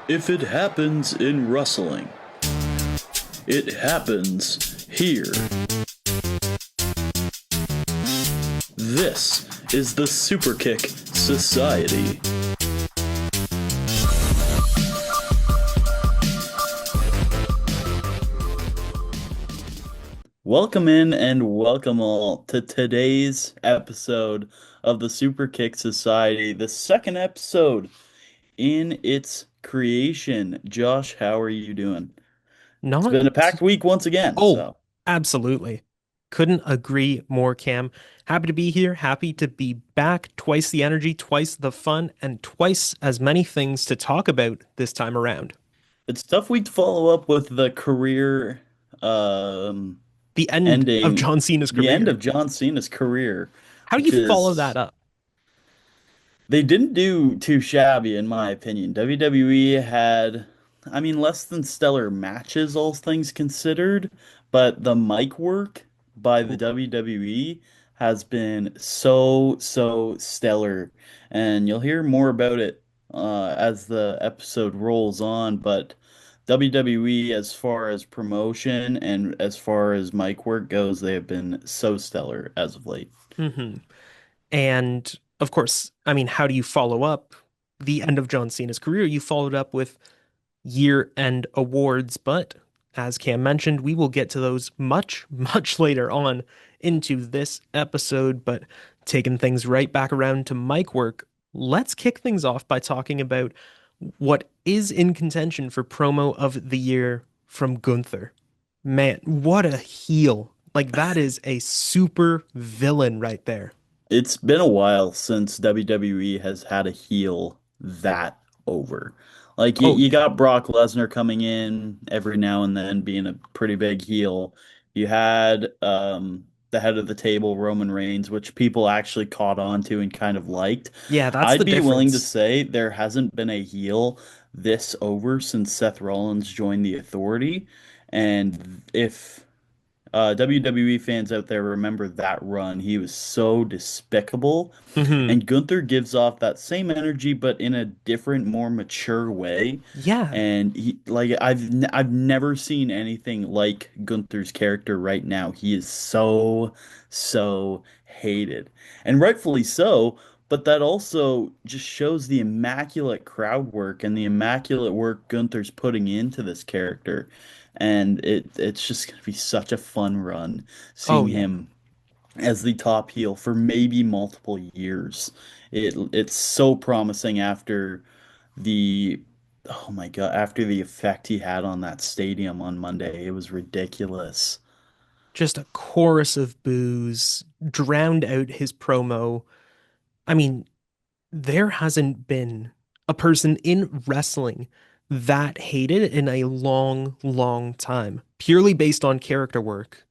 If it happens in wrestling, it happens here. This is the Superkick Society. Welcome in and welcome all to today's episode of the Superkick Society, the second episode in its creation. Josh, how are you doing? It's Not, been a packed week once again, oh, so absolutely. Couldn't agree more, Cam. Happy to be here. Happy to be back. Twice the energy, twice the fun, and twice as many things to talk about this time around. it's a tough week to follow up with the career um The end of ending, John Cena's the end career. of John Cena's career, How do you which follow that is up? they didn't do too shabby in my opinion. WWE had, I mean, less than stellar matches, all things considered, but the mic work by the Ooh. WWE has been so stellar, and you'll hear more about it as the episode rolls on. But WWE, as far as promotion and as far as mic work goes, they have been so stellar as of late. hmm And of course, I mean, how do you follow up the end of John Cena's career? You followed up with year-end awards, but as Cam mentioned, we will get to those much later on into this episode. But taking things right back around to mic work, let's kick things off by talking about what is in contention for promo of the year from Gunther. Man, what a heel. Like, that is a super villain right there. It's been a while since WWE has had a heel that over. Like you, Oh, you yeah. got Brock Lesnar coming in every now and then being a pretty big heel. You had the head of the table, Roman Reigns, which people actually caught on to and kind of liked. Yeah, that's I'd the be willing to difference. say there hasn't been a heel this over since Seth Rollins joined the Authority. And if WWE fans out there remember that run. He was so despicable. hmm And Gunther gives off that same energy, but in a different, more mature way. Yeah. And he, like, I've never seen anything like Gunther's character right now. He is so hated, and rightfully so. But that also just shows the immaculate crowd work and the immaculate work Gunther's putting into this character. And it's just gonna be such a fun run Oh, seeing yeah. him as the top heel for maybe multiple years. It's so promising after the oh my God, after the effect he had on that stadium on Monday. It was ridiculous. Just a chorus of boos drowned out his promo. I mean, there hasn't been a person in wrestling that hated in a long time, purely based on character work.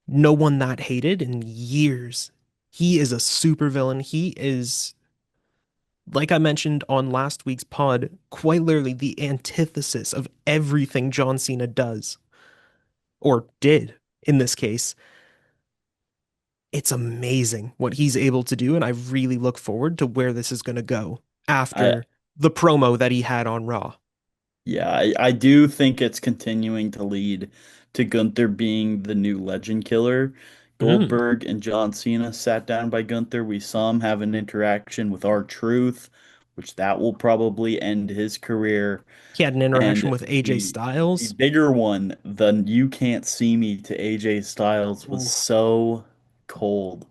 No one that hated in years. He is a supervillain. He is, like I mentioned on last week's pod, quite literally the antithesis of everything John Cena does, or did in this case. It's amazing what he's able to do, and I really look forward to where this is going to go I after the promo that he had on Raw. Yeah, I do think it's continuing to lead to Gunther being the new legend killer. Mm. Goldberg and John Cena sat down by Gunther. We saw him have an interaction with R-Truth, which that will probably end his career. He had an interaction And with AJ the Styles. bigger one, the "You Can't See Me" to AJ Styles was Ooh. so cold.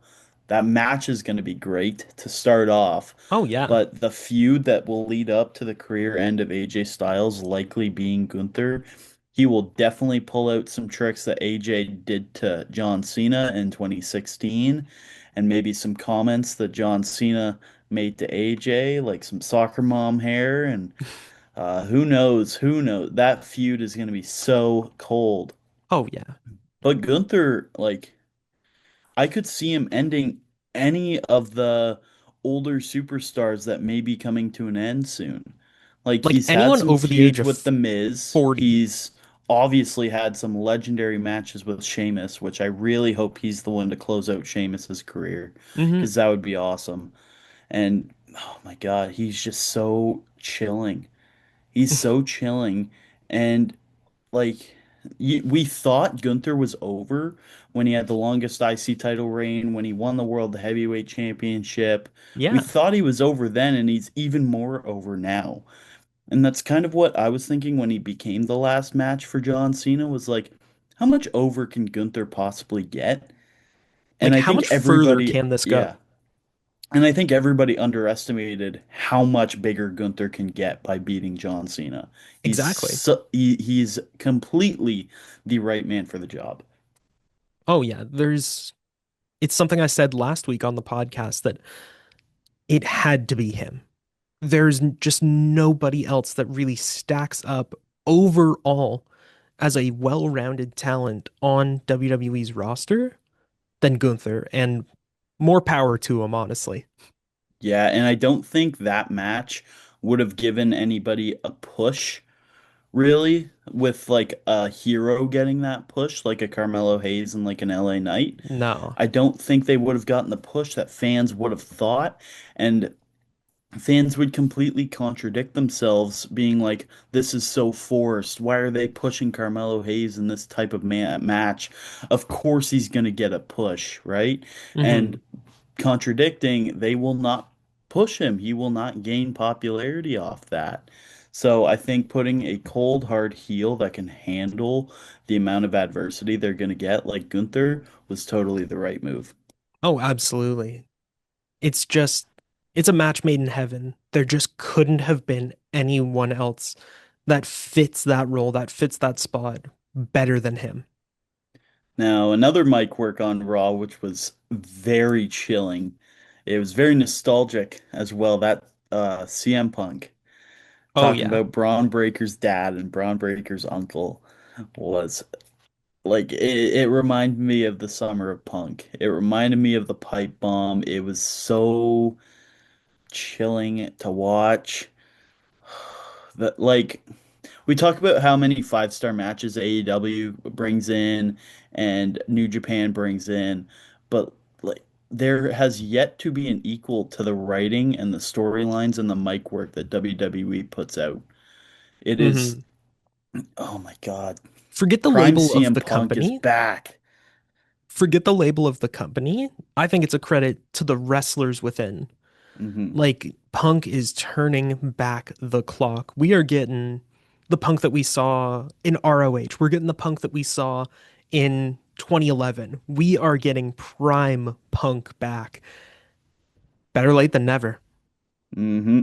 That match is going to be great to start off, Oh yeah. but the feud that will lead up to the career end of AJ Styles likely being Gunther, he will definitely pull out some tricks that AJ did to John Cena in 2016, and maybe some comments that John Cena made to AJ, like some soccer mom hair and who knows? Who knows? That feud is going to be so cold. Oh yeah. But Gunther, like, I could see him ending any of the older superstars that may be coming to an end soon. Like, Like he's had anyone some over the age feuds with of The Miz. 40. He's obviously had some legendary matches with Sheamus, which I really hope he's the one to close out Sheamus's career hmm because that would be awesome. And oh my God, he's just so chilling. He's so chilling. And like we thought Gunther was over when he had the longest IC title reign, when he won the World Heavyweight Championship. We Yeah. thought he was over then, and he's even more over now. And that's kind of what I was thinking when he became the last match for John Cena was like, how much over can Gunther possibly get? And Like, I how think much further everybody, can this go? yeah. And I think everybody underestimated how much bigger Gunther can get by beating John Cena. Exactly. He's completely the right man for the job. Oh, yeah. It's something I said last week on the podcast that it had to be him. Just nobody else that really stacks up overall as a well-rounded talent on WWE's roster than Gunther, and more power to him, honestly. Yeah, and I don't think that match would have given anybody a push, really, with like a hero getting that push, like a Carmelo Hayes and like an LA Knight. No. I don't think they would have gotten the push that fans would have thought. And fans would completely contradict themselves, being like, this is so forced. Why are they pushing Carmelo Hayes in this type of match? Of course he's going to get a push, right? Hmm. And contradicting, they will not push him. He will not gain popularity off that. So I think putting a cold, hard heel that can handle the amount of adversity they're going to get, like Gunther, was totally the right move. Oh, absolutely. It's just, it's a match made in heaven. There just couldn't have been anyone else that fits that role, that fits that spot better than him. Now, another mic work on Raw, which was very chilling. It was very nostalgic as well. That CM Punk Oh, talking yeah. about Braun Breaker's dad and Braun Breaker's uncle was like it reminded me of the summer of Punk. It reminded me of the pipe bomb. It was so chilling to watch. That like we talk about how many five-star matches AEW brings in and New Japan brings in, but like there has yet to be an equal to the writing and the storylines and the mic work that WWE puts out. It is, Hmm. oh my God. Forget the Prime label of CM the Punk is company. back. Forget the label of the company. I think it's a credit to the wrestlers within. Hmm. Like, Punk is turning back the clock. We are getting the Punk that we saw in ROH. We're getting the Punk that we saw in 2011. We are getting prime Punk back. Better late than never. Hmm.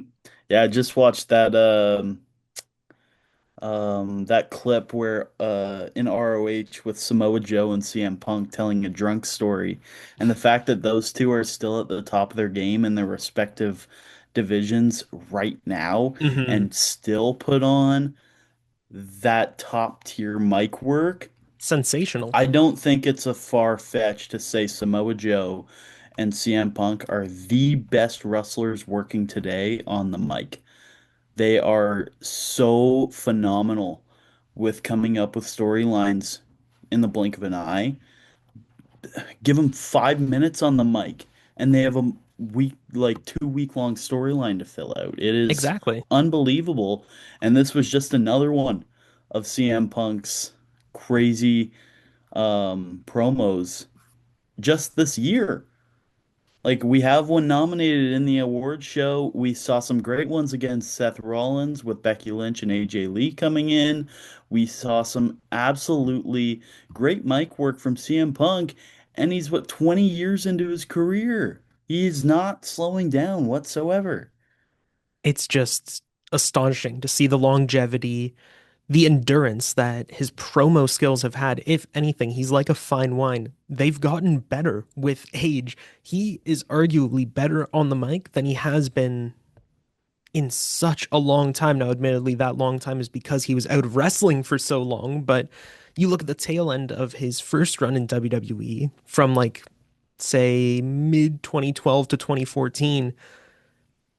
Yeah, I just watched that clip where in ROH with Samoa Joe and CM Punk telling a drunk story, and the fact that those two are still at the top of their game in their respective divisions right now Hmm. and still put on that top tier mic work. Sensational. I don't think it's a far fetch to say Samoa Joe and CM Punk are the best wrestlers working today on the mic. They are so phenomenal with coming up with storylines in the blink of an eye. Give them 5 minutes on the mic, and they have a week, like 2 week long storyline to fill out. It is Exactly. unbelievable. And this was just another one of CM Punk's crazy promos just this year. Like we have one nominated in the award show. We saw some great ones against Seth Rollins with Becky Lynch and AJ Lee coming in. We saw some absolutely great mic work from CM Punk, and he's what 20 years into his career. He's not slowing down whatsoever. It's just astonishing to see the longevity, the endurance that his promo skills have had. If anything, he's like a fine wine. They've gotten better with age. He is arguably better on the mic than he has been in such a long time. Now, admittedly, that long time is because he was out of wrestling for so long, but you look at the tail end of his first run in WWE from like, say, mid 2012 to 2014,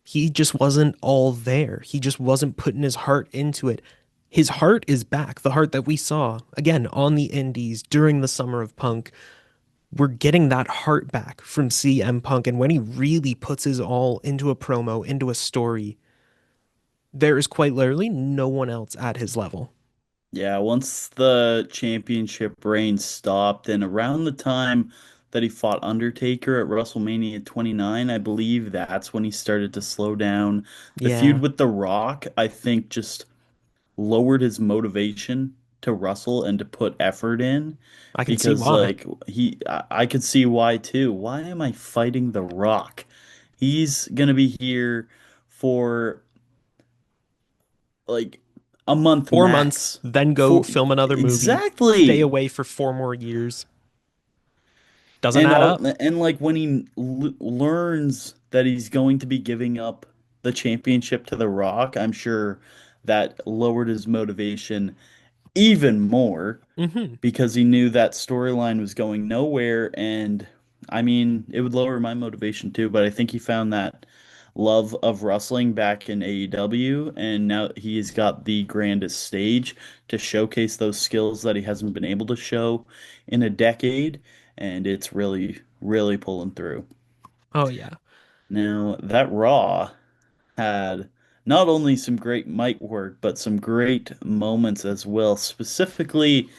he just wasn't all there. He just wasn't putting his heart into it. His heart is back. The heart that we saw again on the indies during the summer of Punk. We're getting that heart back from CM Punk. And when he really puts his all into a promo, into a story, There is quite literally no one else at his level. Yeah, once the championship reign stopped, and around the time that he fought Undertaker at WrestleMania 29, I believe that's when he started to slow down. The feud Yeah, with The Rock, I think, just lowered his motivation to wrestle and to put effort in I can see because why. like I could see why too. Why am I fighting The Rock? He's gonna be here for like a month 4 months, max. then go For film another movie, stay exactly. away for 4 more years. Doesn't And add all up. and like when he learns that he's going to be giving up the championship to The Rock, I'm sure that lowered his motivation even more Hmm. because he knew that storyline was going nowhere. And I mean, it would lower my motivation too, but I think he found that love of wrestling back in AEW, and now he's got the grandest stage to showcase those skills that he hasn't been able to show in a decade, and it's really, really pulling through. Oh yeah. Now, that Raw had not only some great mic work, but some great moments as well, specifically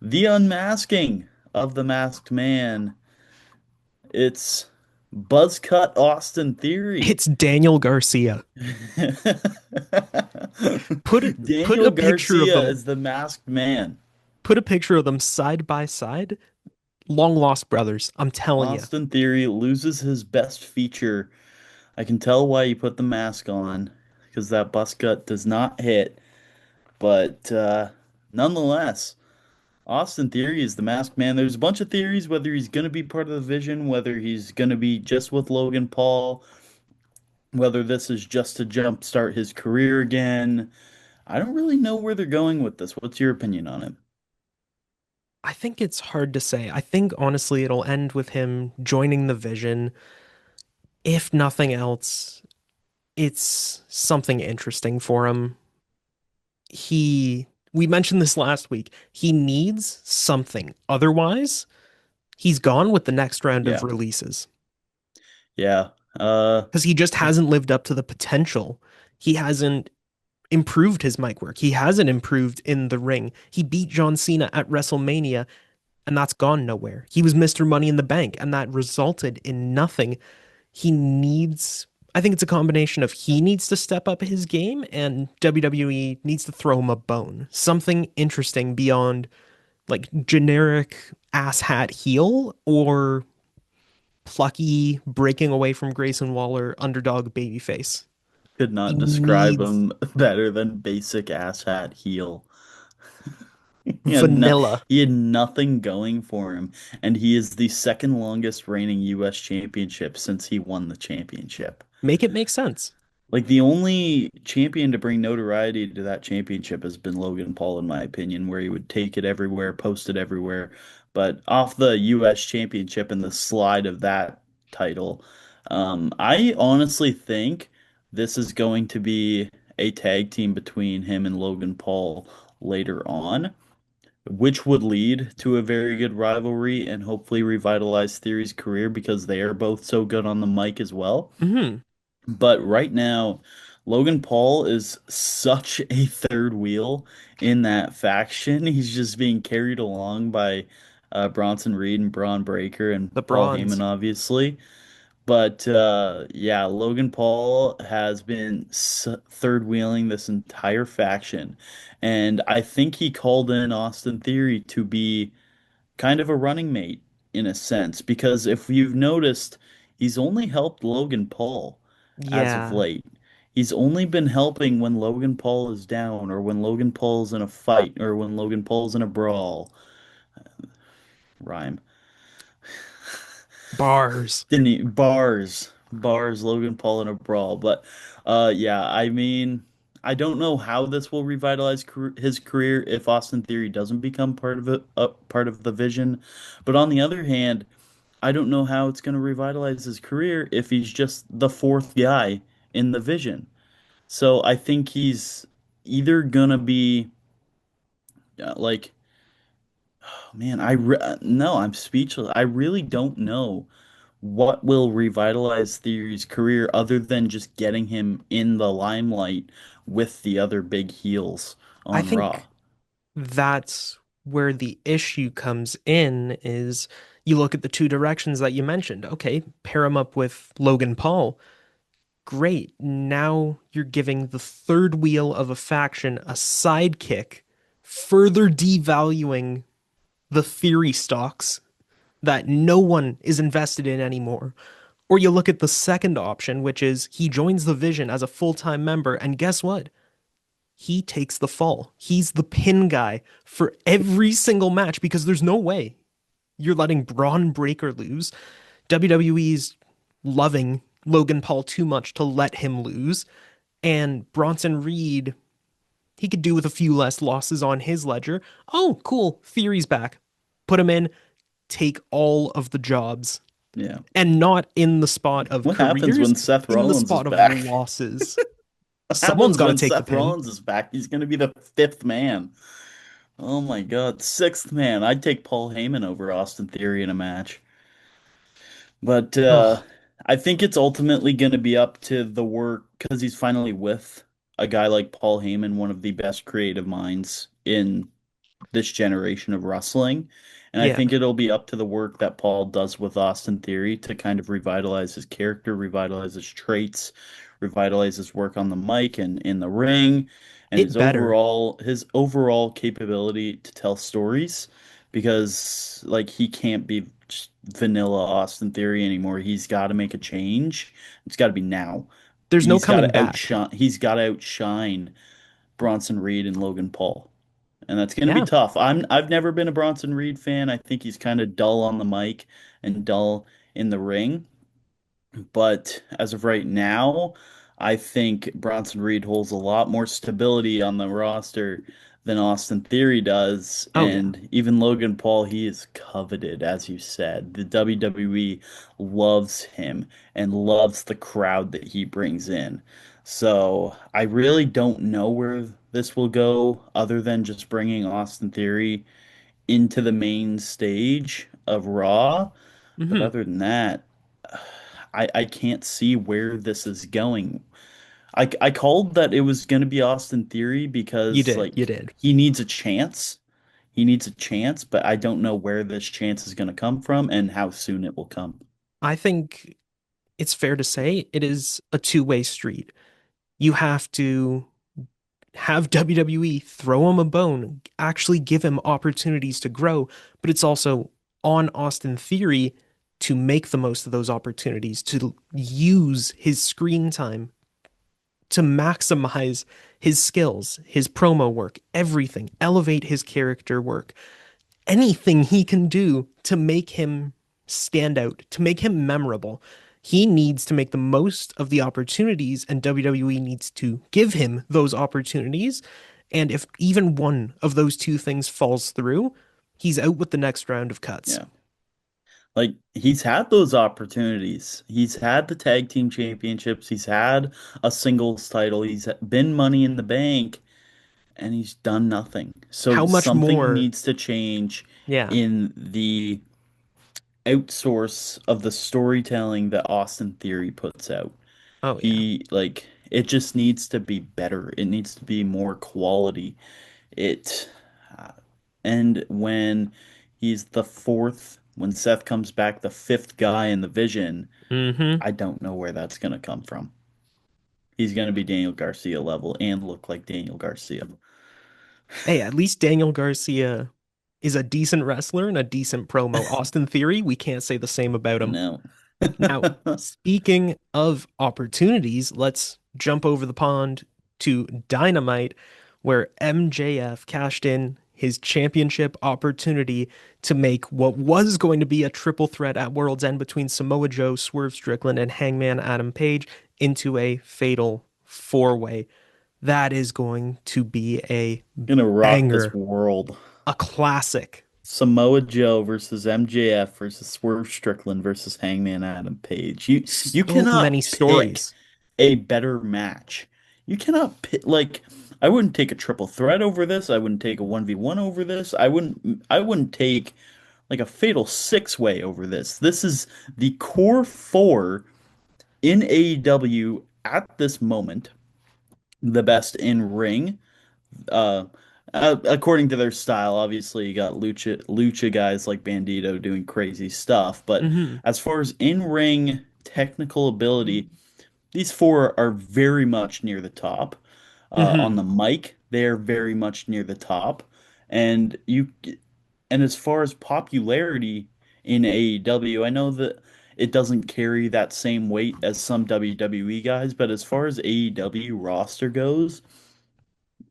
the unmasking of the masked man. It's Buzzcut Austin Theory. It's Daniel Garcia. Put Daniel a picture of Garcia them. is the masked man. Put a picture of them side by side. Long lost brothers. I'm telling you. Austin Theory loses his best feature. I can tell why he put the mask on, because that buzz cut does not hit. But nonetheless, Austin Theory is the masked man. There's a bunch of theories whether he's going to be part of the Vision, whether he's going to be just with Logan Paul, whether this is just to jumpstart his career again. I don't really know where they're going with this. What's your opinion on it? I think it's hard to say. I think honestly it'll end with him joining the Vision. If nothing else, it's something interesting for him. We mentioned this last week. He needs something. Otherwise, he's gone with the next round of Yeah. releases Yeah. Uh, because he just hasn't lived up to the potential. He hasn't improved his mic work. He hasn't improved in the ring. He beat John Cena at WrestleMania, and that's gone nowhere. He was Mr. Money in the Bank, and that resulted in nothing. He needs, I think it's a combination of he needs to step up his game, and WWE needs to throw him a bone. Something interesting beyond like generic asshat heel or plucky breaking away from Grayson Waller underdog babyface. could He not describe needs him better than basic asshat heel. He had no, vanilla. he had nothing going for him, and he is the second longest reigning U.S. championship since he won the championship. Make it make sense. Like the only champion to bring notoriety to that championship has been Logan Paul, in my opinion, where he would take it everywhere, post it everywhere. But off the U.S. championship and the slide of that title, I honestly think this is going to be a tag team between him and Logan Paul later on, which would lead to a very good rivalry and hopefully revitalize Theory's career because they are both so good on the mic as well. Hmm. But right now, Logan Paul is such a third wheel in that faction. He's just being carried along by Bronson Reed and Braun Breaker and The Paul Heyman, bronze. obviously. But yeah, Logan Paul has been third wheeling this entire faction. And I think he called in Austin Theory to be kind of a running mate in a sense, because if you've noticed, he's only helped Logan Paul as of Yeah. late. He's only been helping when Logan Paul is down, or when Logan Paul's in a fight, or when Logan Paul's in a brawl. Rhyme. Bars. Didn't he? Bars, Logan Paul in a brawl. But yeah, I mean, I don't know how this will revitalize his career if Austin Theory doesn't become part of it, part of the Vision. But on the other hand, I don't know how it's going to revitalize his career if he's just the fourth guy in the Vision. So I think he's either going to be like, oh, man, no, I'm speechless. I really don't know what will revitalize Theory's career other than just getting him in the limelight with the other big heels I on Raw? think that's where the issue comes in is you look at the two directions that you mentioned. Okay, pair him up with Logan Paul. Great. Now you're giving the third wheel of a faction a sidekick, further devaluing the theory stocks that no one is invested in anymore. Or you look at the second option, which is he joins the Vision as a full-time member, and guess what? He takes the fall. He's the pin guy for every single match because there's no way you're letting Braun Breaker lose. WWE's loving Logan Paul too much to let him lose. And Bronson Reed, he could do with a few less losses on his ledger. Oh, cool. Theory's back. Put him in, take all of the jobs. Yeah. And not in the spot of What happens careers, when Seth in the Rollins is spot of back? losses. What Someone's happens got to when take the Seth pin. Rollins is back? He's going to be the fifth man. Oh my God, sixth man. I'd take Paul Heyman over Austin Theory in a match. But Oh, I think it's ultimately going to be up to the work because he's finally with a guy like Paul Heyman, one of the best creative minds in this generation of wrestling. And I yeah. think it'll be up to the work that Paul does with Austin Theory to kind of revitalize his character, revitalize his traits, revitalize his work on the mic and in the ring, and It better. his overall capability to tell stories because like he can't be just vanilla Austin Theory anymore. He's got to make a change. It's got to be now. There's no coming back. He's got to outshine Bronson Reed and Logan Paul. And that's going to be Yeah. tough. I've never been a Bronson Reed fan. I think he's kind of dull on the mic and dull in the ring. But as of right now, I think Bronson Reed holds a lot more stability on the roster than Austin Theory does. Oh, yeah. And even Logan Paul, he is coveted, as you said. The WWE loves him and loves the crowd that he brings in. So I really don't know where this will go other than just bringing Austin Theory into the main stage of Raw. But Hmm. other than that, I can't see where this is going. I called that it was going to be Austin Theory You because did. You like did. he needs a chance. He needs a chance, but I don't know where this chance is going to come from and how soon it will come. I think it's fair to say it is a two-way street. You have to have WWE throw him a bone, actually give him opportunities to grow, but it's also on Austin Theory to make the most of those opportunities, to use his screen time to maximize his skills, his promo work, everything, elevate his character work, anything he can do to make him stand out, to make him memorable. He needs to make the most of the opportunities, and WWE needs to give him those opportunities. And if even one of those two things falls through, he's out with the next round of cuts. Yeah. Like he's had those opportunities. He's had the tag team championships. He's had a singles title. He's been Money in the Bank and he's done nothing. So How much something more? needs to change Yeah. in the outsource of the storytelling that Austin Theory puts out. Oh, yeah. He like it just needs to be better. It needs to be more quality. It uh, and when he's the fourth, when Seth comes back, the fifth guy in the Vision, Hmm. I don't know where that's gonna come from. He's gonna be Daniel Garcia level and look like Daniel Garcia. Hey, at least Daniel Garcia is a decent wrestler and a decent promo. Austin Theory, we can't say the same about I him. know. Now, speaking of opportunities, let's jump over the pond to Dynamite, where MJF cashed in his championship opportunity to make what was going to be a triple threat at World's End between Samoa Joe, Swerve Strickland, and Hangman Adam Page into a fatal four-way. That is going to be a Gonna rock this banger, world. a classic. Samoa Joe versus MJF versus Swerve Strickland versus Hangman Adam Page. You So many cannot pick stories. a better match. You cannot pick like I wouldn't take a triple threat over this. I wouldn't take a 1v1 over this. I wouldn't take like a fatal six-way over this. This is the core four in AEW at this moment, the best in ring. Uh, According to their style, obviously you got lucha guys like Bandito doing crazy stuff, but Hmm. as far as in ring technical ability, these four are very much near the top. On Hmm. the mic, they're very much near the top, and you and as far as popularity in AEW, I know that it doesn't carry that same weight as some WWE guys, but as far as AEW roster goes,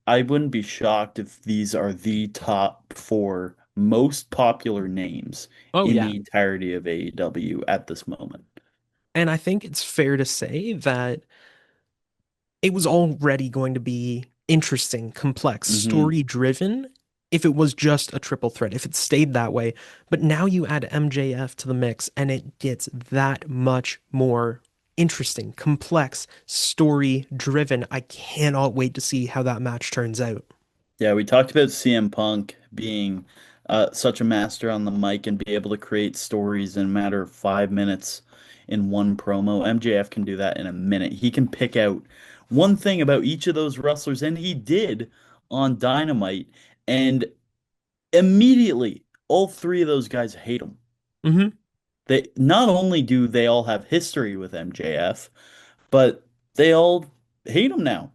I wouldn't be shocked if these are the top four most popular names Oh, in yeah. the entirety of AEW at this moment. And I think it's fair to say that it was already going to be interesting, complex, Hmm. story driven if it was just a triple threat, if it stayed that way. But now you add MJF to the mix and it gets that much more interesting, complex, story driven. I cannot wait to see how that match turns out. Yeah, we talked about CM Punk being such a master on the mic and be able to create stories in a matter of 5 minutes in one promo. MJF can do that in a minute. He can pick out one thing about each of those wrestlers, and he did on Dynamite. And immediately, all three of those guys hate him. Hmm. They not only do they all have history with MJF, but they all hate him now.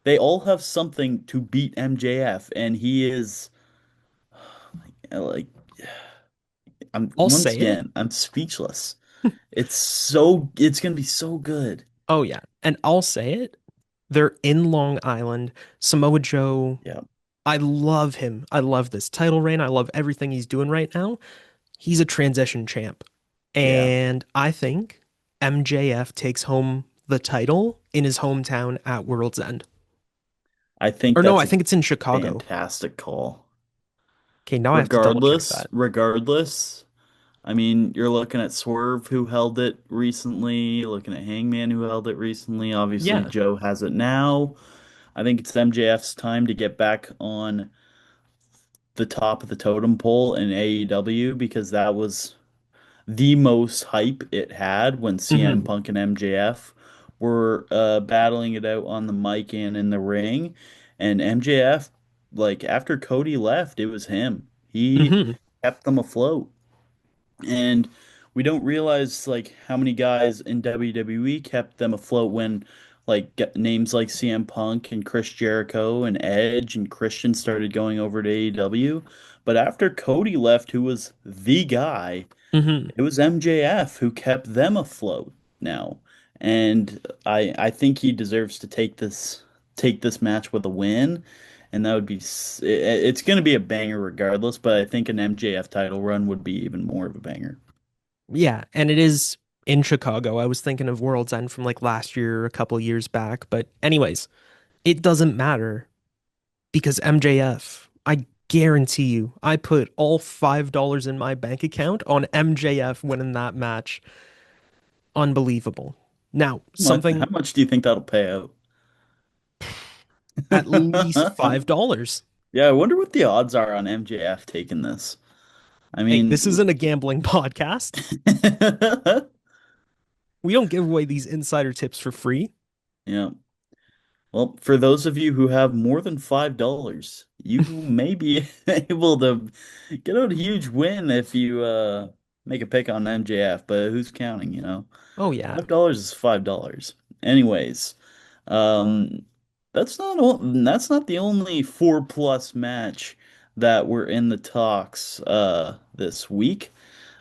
They all have something to beat MJF, and he is like I'm I'll once say it. again, I'm speechless. It's gonna be so good. Oh, yeah. And I'll say it. They're in Long Island. Samoa Joe, Yeah, I love him. I love this title reign. I love everything he's doing right now. He's a transition champ. yeah. And I think MJF takes home the title in his hometown at World's End. I think Or no, that's I a think it's in Chicago. fantastic call. Okay, now I have to double check Regardless, that. regardless, I mean, you're looking at Swerve who held it recently, looking at Hangman who held it recently. Obviously, Yeah. Joe has it now. I think it's MJF's time to get back on the top of the totem pole in AEW because that was the most hype it had when CM Hmm. Punk and MJF were battling it out on the mic and in the ring. And MJF, like after Cody left, it was him. He Hmm. kept them afloat. And we don't realize like how many guys in WWE kept them afloat when names like CM Punk and Chris Jericho and Edge and Christian started going over to AEW. But after Cody left, who was the guy, Hmm. it was MJF who kept them afloat now. And I think he deserves to take this match with a win. And that would be it's going to be a banger regardless, but I think an MJF title run would be even more of a banger. Yeah, and it is in Chicago. I was thinking of World's End from like last year, a couple years back. But anyways, it doesn't matter because MJF, I guarantee you, I put all $5 in my bank account on MJF winning that match. Unbelievable. Now, How something much do you think that'll pay out? at least $5. Yeah, I wonder what the odds are on MJF taking this. I Hey, this mean, isn't a gambling podcast. We don't give away these insider tips for free. yeah. Well, for those of you who have more than $5, you may be able to get out a huge win if you make a pick on MJF, but who's counting, you know? Oh, yeah. $5 is $5. Anyways, um that's not the only 4+ match that were in the talks this week.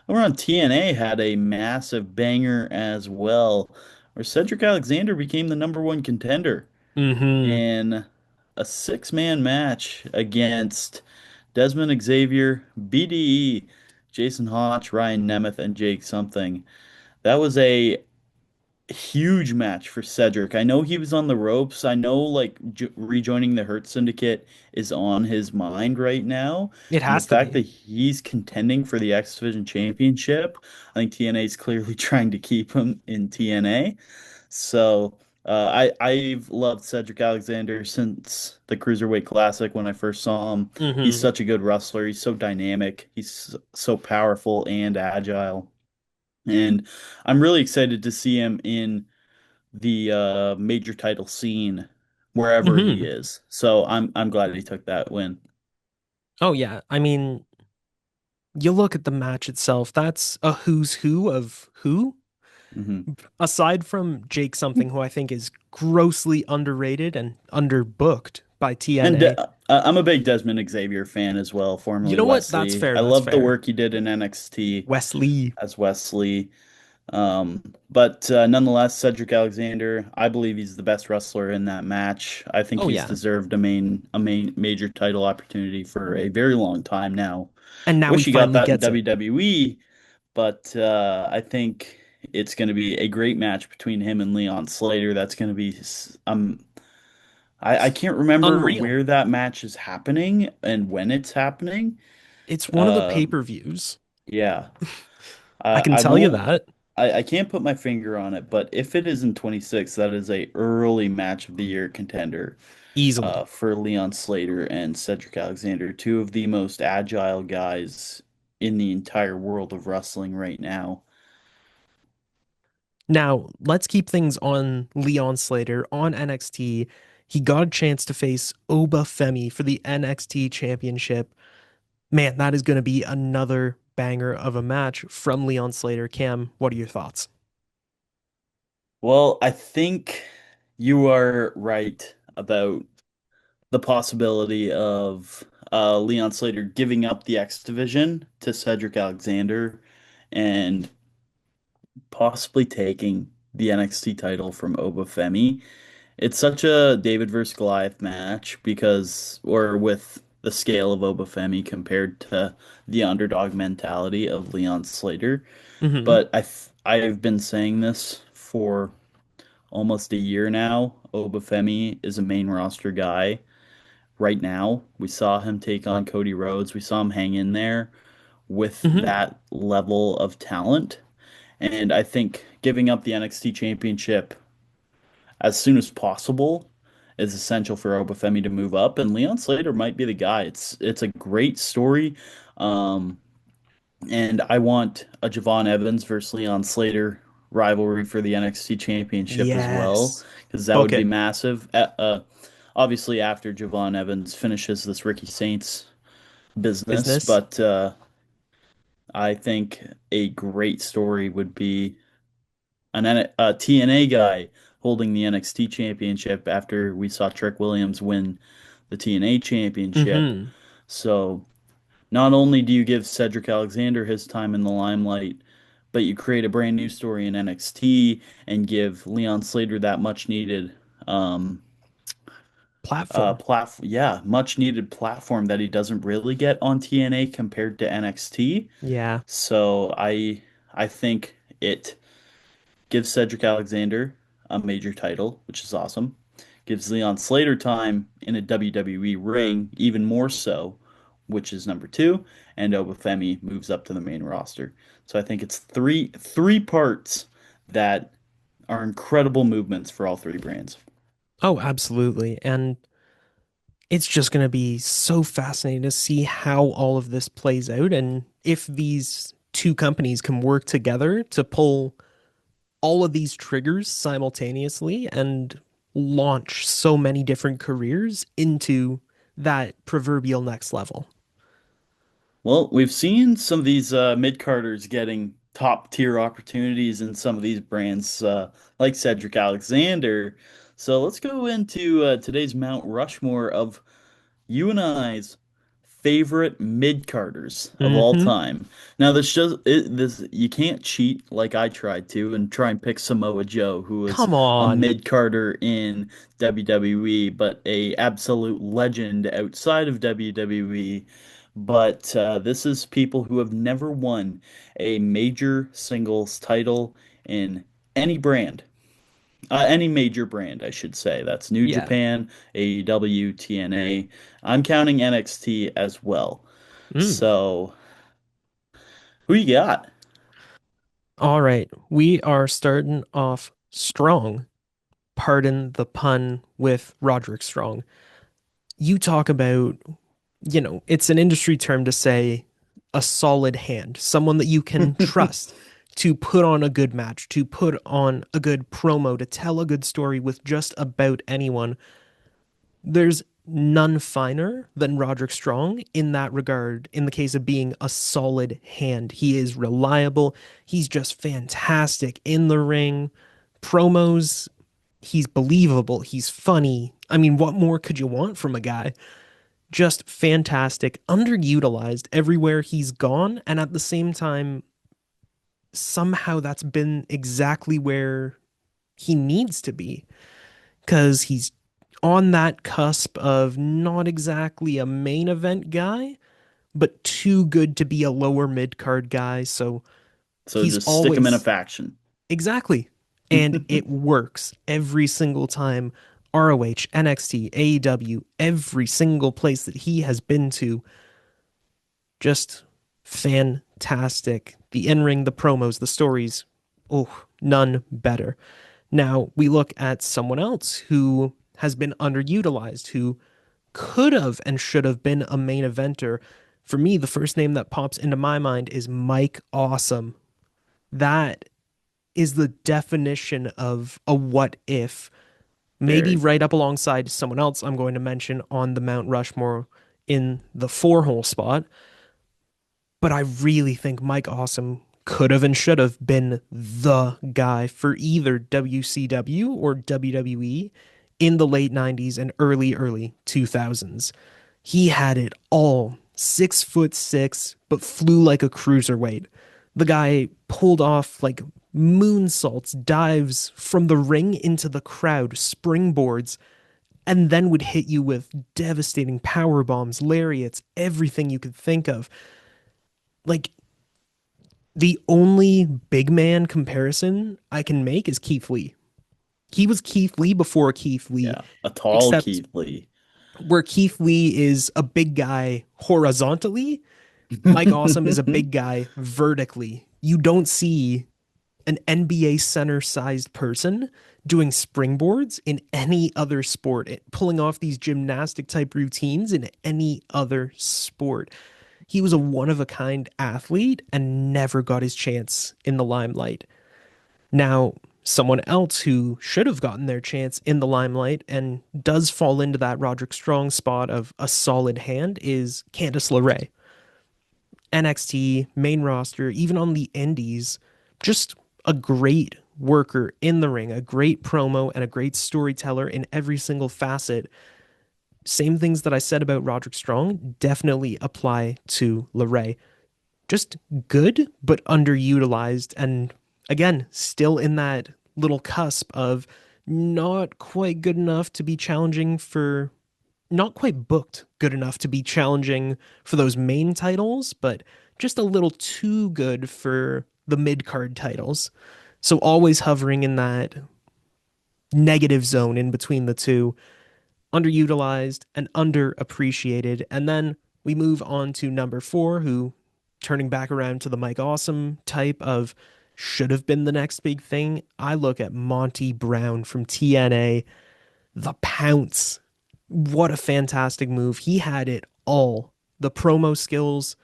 Over on TNA had a massive banger as well, where Cedric Alexander became the number one contender Hmm. in a six-man match against Desmond Xavier, BDE, Jason Hotch, Ryan Nemeth, and Jake Something. That was a huge match for Cedric. I know he was on the ropes. I know like rejoining the Hurt Syndicate is on his mind right now. It And the has to fact be. that he's contending for the X Division Championship, I think TNA is clearly trying to keep him in TNA. So I've loved Cedric Alexander since the Cruiserweight Classic when I first saw him. He's Hmm. such a good wrestler. He's so dynamic. He's so powerful and agile. And I'm really excited to see him in the major title scene wherever he Hmm. is. So I'm glad he took that win. Oh yeah. I mean, you look at the match itself, that's a who's who of who. Hmm Aside from Jake something who I think is grossly underrated and underbooked by And TNA. I'm a big Desmond Xavier fan as well, You formerly know what? That's Wesley. fair. I That's love the fair. work he did in NXT Wesley. as Wesley. But nonetheless, Cedric Alexander, I believe he's the best wrestler in that match. I think Oh he's yeah. deserved a main major title opportunity for a very long time now. And now he Wish he got finally that in gets it. WWE, but I think it's going to be a great match between him and Leon Slater. That's going to be I can't remember Unreal. where that match is happening and when it's happening. It's one of the Uh, pay-per-views. yeah. I can I tell you won't. that I can't put my finger on it, but if it is in 26, that is a early match of the year contender easily. for Leon Slater and Cedric Alexander, two of the most agile guys in the entire world of wrestling right now. Now, let's keep things on Leon Slater on NXT. He got a chance to face Oba Femi for the NXT Championship. Man, that is going to be another banger of a match from Leon Slater. Cam, what are your thoughts? Well, I think you are right about the possibility of Leon Slater giving up the X Division to Cedric Alexander and possibly taking the NXT title from Oba Femi. It's such a David versus Goliath match because, or with the scale of Oba Femi compared to the underdog mentality of Leon Slater. Hmm. But I've been saying this for almost a year now. Oba Femi is a main roster guy right now. We saw him take on Cody Rhodes. We saw him hang in there with Hmm. that level of talent. And I think giving up the NXT championship as soon as possible is essential for Obafemi to move up, and Leon Slater might be the guy. It's a great story, um, and I want a Javon Evans versus Leon Slater rivalry for the NXT Championship as well, Yes. because that Book would be it. massive. Obviously, after Javon Evans finishes this Ricky Saints business, Business. but I think a great story would be a TNA guy holding the NXT championship after we saw Trick Williams win the TNA championship. Hmm. So not only do you give Cedric Alexander his time in the limelight, but you create a brand new story in NXT and give Leon Slater that much needed um Platform. much needed platform that he doesn't really get on TNA compared to NXT. Yeah. So I think it gives Cedric Alexander a major title, which is awesome. Gives Leon Slater time in a WWE ring, even more so, which is number two. And Obafemi moves up to the main roster. So I think it's three parts that are incredible movements for all three brands. Oh, absolutely. And it's just going to be so fascinating to see how all of this plays out and if these two companies can work together to pull all of these triggers simultaneously and launch so many different careers into that proverbial next level. Well, we've seen some of these mid-carders getting top tier opportunities in some of these brands, like Cedric Alexander. So let's go into today's Mount Rushmore of you and I's favorite mid-carders of all Hmm. time. Now, this you can't cheat like I tried to and try and pick Samoa Joe, who was Come a on. mid-carder in WWE, but a absolute legend outside of WWE. But this is people who have never won a major singles title in any brand. Any major brand, I should say. That's New Yeah. Japan, AEW, TNA. I'm counting NXT as well. Mm. So, who you got? All right. We are starting off strong pardon the pun, with Roderick Strong. You talk about, it's an industry term to say a solid hand, someone that you can trust to put on a good match, to put on a good promo, to tell a good story with just about anyone. There's none finer than Roderick Strong in that regard, in the case of being a solid hand. He is reliable. He's just fantastic in the ring. Promos, he's believable. He's funny. I mean, what more could you want from a guy? Just fantastic, underutilized everywhere he's gone. And at the same time, somehow that's been exactly where he needs to be, because he's on that cusp of not exactly a main event guy, but too good to be a lower mid card guy. So So he's just stick him in a always faction. exactly. And it works every single time. ROH, NXT, AEW, every single place that he has been to, just fantastic. The in ring, the promos, the stories. Oh, none better. Now we look at someone else who has been underutilized, who could have and should have been a main eventer. For me, the first name that pops into my mind is Mike Awesome. That is the definition of a what if, maybe Very. right up alongside someone else I'm going to mention on the Mount Rushmore in the four hole spot. But I really think Mike Awesome could have and should have been the guy for either WCW or WWE in the late 90s and early 2000s. He had it all. 6'6", but flew like a cruiserweight. The guy pulled off like moonsaults, dives from the ring into the crowd, springboards, and then would hit you with devastating power bombs, lariats, everything you could think of. Like, the only big man comparison I can make is Keith Lee. He was Keith Lee before Keith Lee, Yeah. A tall except Keith Lee. where Keith Lee is a big guy horizontally, Mike Awesome is a big guy vertically. You don't see an NBA center sized person doing springboards in any other sport, pulling off these gymnastic type routines in any other sport. He was a one of a kind athlete and never got his chance in the limelight. Now, someone else who should have gotten their chance in the limelight and does fall into that Roderick Strong spot of a solid hand is Candice LeRae. NXT, main roster, even on the indies, just a great worker in the ring, a great promo, and a great storyteller in every single facet. Same things that I said about Roderick Strong definitely apply to LeRae. Just good, but underutilized. And again, still in that little cusp of not quite good enough to be challenging for, not quite booked good enough to be challenging for those main titles, but just a little too good for the mid card titles. So always hovering in that negative zone in between the two, underutilized and underappreciated. And then we move on to number four, who, turning back around to the Mike Awesome type of should have been the next big thing. I look at Monty Brown from TNA, the pounce. What a fantastic move. He had it all. The promo skills,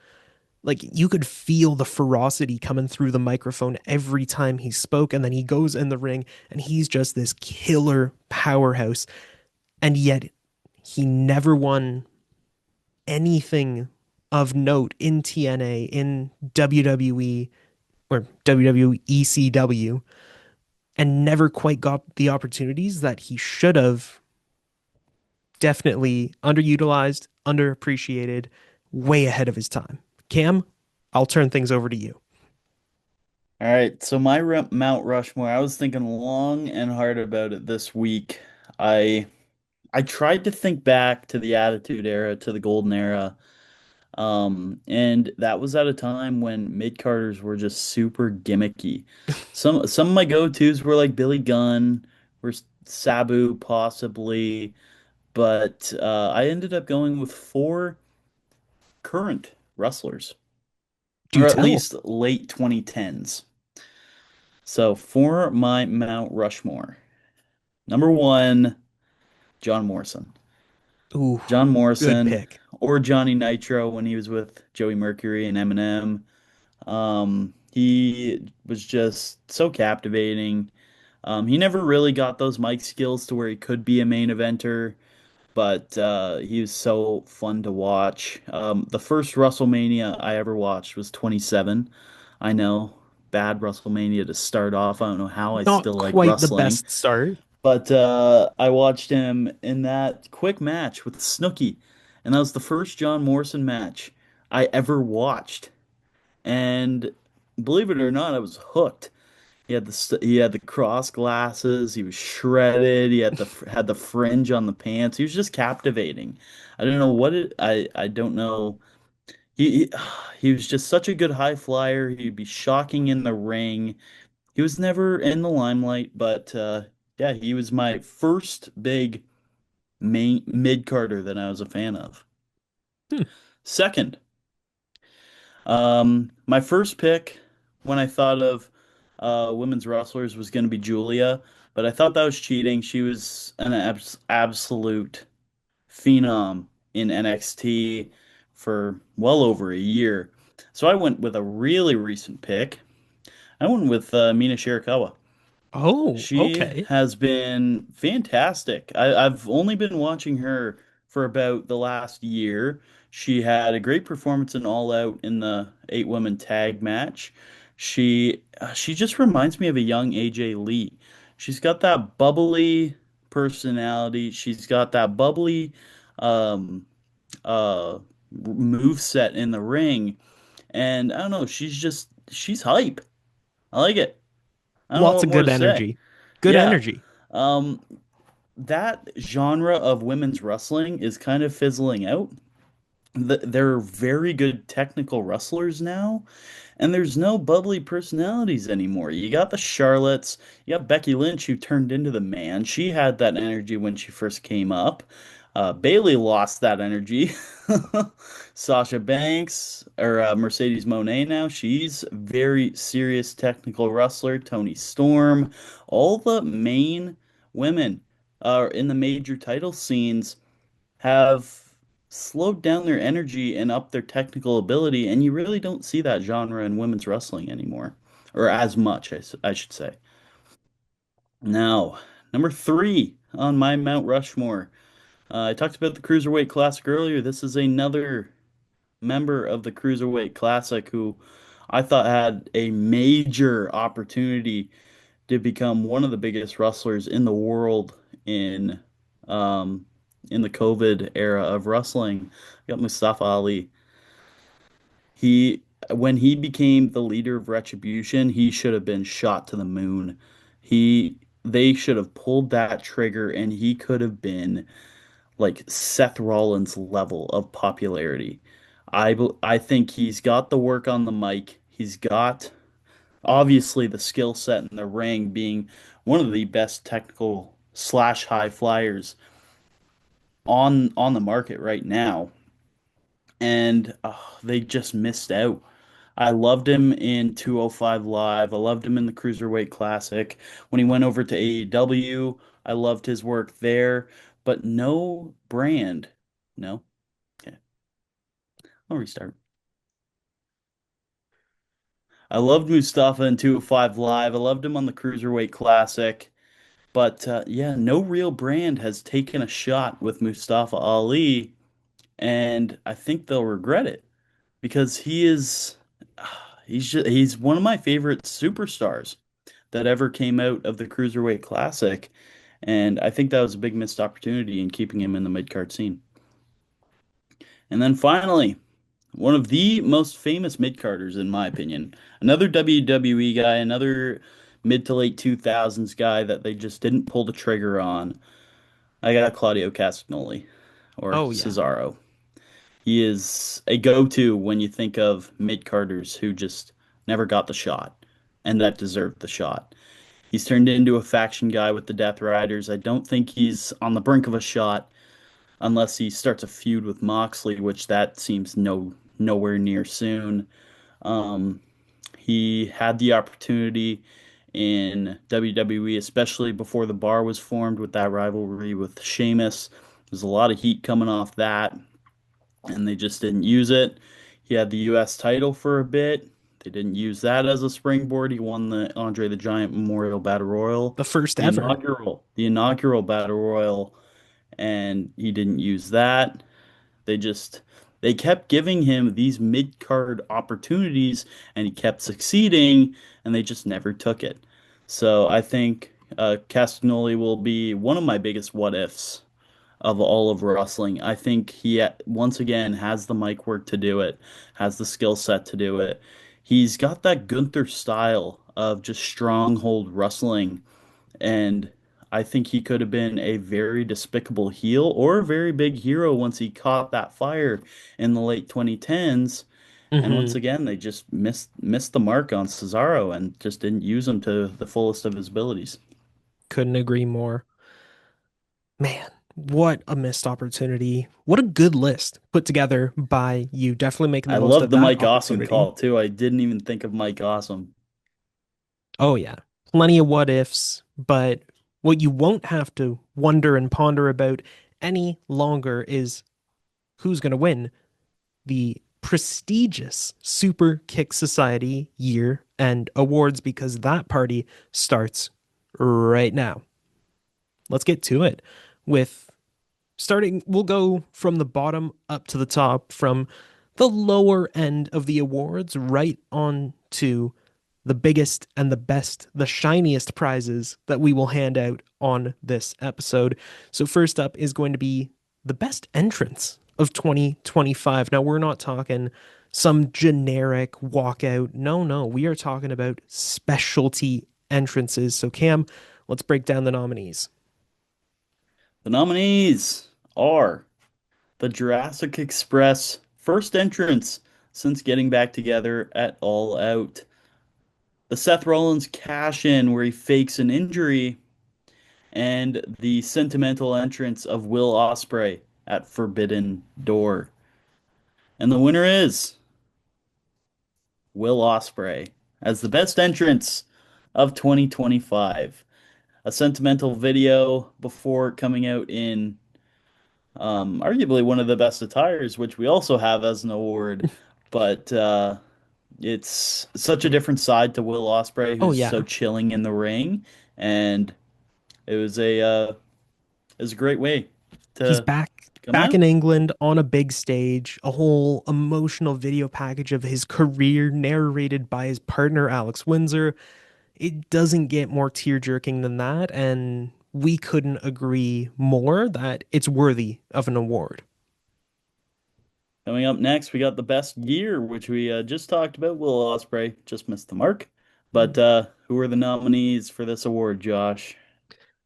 like you could feel the ferocity coming through the microphone every time he spoke. And then he goes in the ring and he's just this killer powerhouse. And yet he never won anything of note in TNA, in WWE, or WWECW, and never quite got the opportunities that he should have. Definitely underutilized, underappreciated, way ahead of his time. Cam, I'll turn things over to you. All right. So my Mount Rushmore, I was thinking long and hard about it this week. I I tried to think back to the Attitude Era, to the Golden Era. And that was at a time when midcarders were just super gimmicky. Some of my go-tos were like Billy Gunn, or Sabu possibly, but I ended up going with four current wrestlers, Do or at tell. least late 2010s. So for my Mount Rushmore, Number one, John Morrison. Ooh, John good Morrison pick. or Johnny Nitro when he was with Joey Mercury and Eminem. He was just so captivating. He never really got those mic skills to where he could be a main eventer, but he was so fun to watch. The first WrestleMania I ever watched was 27. I know, bad WrestleMania to start off. I don't know how I Not still like quite the wrestling, best start. but I watched him in that quick match with Snooki, and that was the first John Morrison match I ever watched. And believe it or not, I was hooked. He had the cross glasses. He was shredded. He had the fringe on the pants. He was just captivating. I don't know what it. I don't know. He he was just such a good high flyer. He'd be shocking in the ring. He was never in the limelight, but yeah, he was my first big main mid Carter that I was a fan of. Hmm. Second, my first pick when I thought of women's wrestlers was going to be Julia, but I thought that was cheating. She was an absolute phenom in NXT for well over a year. So I went with a really recent pick. I went with Mina Shirakawa. Oh, She okay. has been fantastic. I've only been watching her for about the last year. She had a great performance in All Out in the eight women tag match. She just reminds me of a young AJ Lee. She's got that bubbly personality. She's got that bubbly um, move set in the ring, and I don't know. She's hype. I like it. I don't know Lots what of more good to say. energy. Good Yeah. energy. Um, that genre of women's wrestling is kind of fizzling out. They're very good technical wrestlers now, and there's no bubbly personalities anymore. You got the Charlottes, you got Becky Lynch who turned into the man. She had that energy when she first came up. Bailey lost that energy. Sasha Banks or Mercedes Moné now, she's very serious technical wrestler. Tony Storm, all the main women in the major title scenes have slowed down their energy and upped their technical ability, and you really don't see that genre in women's wrestling anymore, or as much, I should say. Now, number three on my Mount Rushmore. I talked about the Cruiserweight Classic earlier. This is another member of the Cruiserweight Classic who I thought had a major opportunity to become one of the biggest wrestlers in the world in um, in the COVID era of wrestling. You got Mustafa Ali. He when he became the leader of Retribution, he should have been shot to the moon. He they should have pulled that trigger and he could have been like Seth Rollins level of popularity. I think he's got the work on the mic. He's got obviously the skill set in the ring being one of the best technical slash high flyers on the market right now. And they just missed out. I loved him in 205 Live. I loved him in the Cruiserweight Classic. When he went over to AEW, I loved his work there. But no brand. No. Okay. I'll restart. I loved Mustafa in 205 Live. I loved him on the Cruiserweight Classic. But yeah, no real brand has taken a shot with Mustafa Ali, and I think they'll regret it because he's one of my favorite superstars that ever came out of the Cruiserweight Classic, and I think that was a big missed opportunity in keeping him in the mid-card scene. And then finally, one of the most famous mid-carders in my opinion, another WWE guy, another mid to late 2000s guy that they just didn't pull the trigger on. I got Claudio Castagnoli or Oh, yeah. Cesaro. He is a go-to when you think of mid-carders who just never got the shot and that deserved the shot. He's turned into a faction guy with the Death Riders. I don't think he's on the brink of a shot unless he starts a feud with Moxley, which that seems nowhere near soon. Um, he had the opportunity in WWE, especially before the bar was formed with that rivalry with Sheamus. There's a lot of heat coming off that, and they just didn't use it. He had the U.S. title for a bit. They didn't use that as a springboard. He won the Andre the Giant Memorial Battle Royal, The first the ever. inaugural Battle Royal, and he didn't use that. They just they kept giving him these mid-card opportunities and he kept succeeding and they just never took it. So I think Castagnoli will be one of my biggest what ifs of all of wrestling. I think he once again has the mic work to do it, has the skill set to do it. He's got that Gunther style of just stronghold wrestling, and I think he could have been a very despicable heel or a very big hero once he caught that fire in the late 2010s. And once Hmm. again, they just missed the mark on Cesaro and just didn't use him to the fullest of his abilities. Couldn't agree more. Man, what a missed opportunity. What a good list put together by you. Definitely making the I most love of the that Mike Awesome opportunity. call too. I didn't even think of Mike Awesome. Oh, yeah. Plenty of what ifs, but what you won't have to wonder and ponder about any longer is who's going to win the prestigious Superkick Society year end awards because that party starts right now. Let's get to it with starting, we'll go from the bottom up to the top, from the lower end of the awards right on to the biggest and the best, the shiniest prizes that we will hand out on this episode. So, first up is going to be the best entrance of 2025. Now, we're not talking some generic walkout. No, no, we are talking about specialty entrances. So, Cam, let's break down the nominees. The nominees are the Jurassic Express first entrance since getting back together at All Out, the Seth Rollins cash in where he fakes an injury, and the sentimental entrance of Will Ospreay at Forbidden Door. And the winner is Will Ospreay as the best entrance of 2025. A sentimental video before coming out in arguably one of the best attires, which we also have as an award. But it's such a different side to Will Ospreay, Oh, who's so yeah. chilling in the ring, and it was a great way He's to come back out. in England on a big stage, a whole emotional video package of his career narrated by his partner Alex Windsor. It doesn't get more tear-jerking than that, and we couldn't agree more that it's worthy of an award. Coming up next, we got the best gear, which we just talked about. Will Ospreay just missed the mark. But who are the nominees for this award, Josh?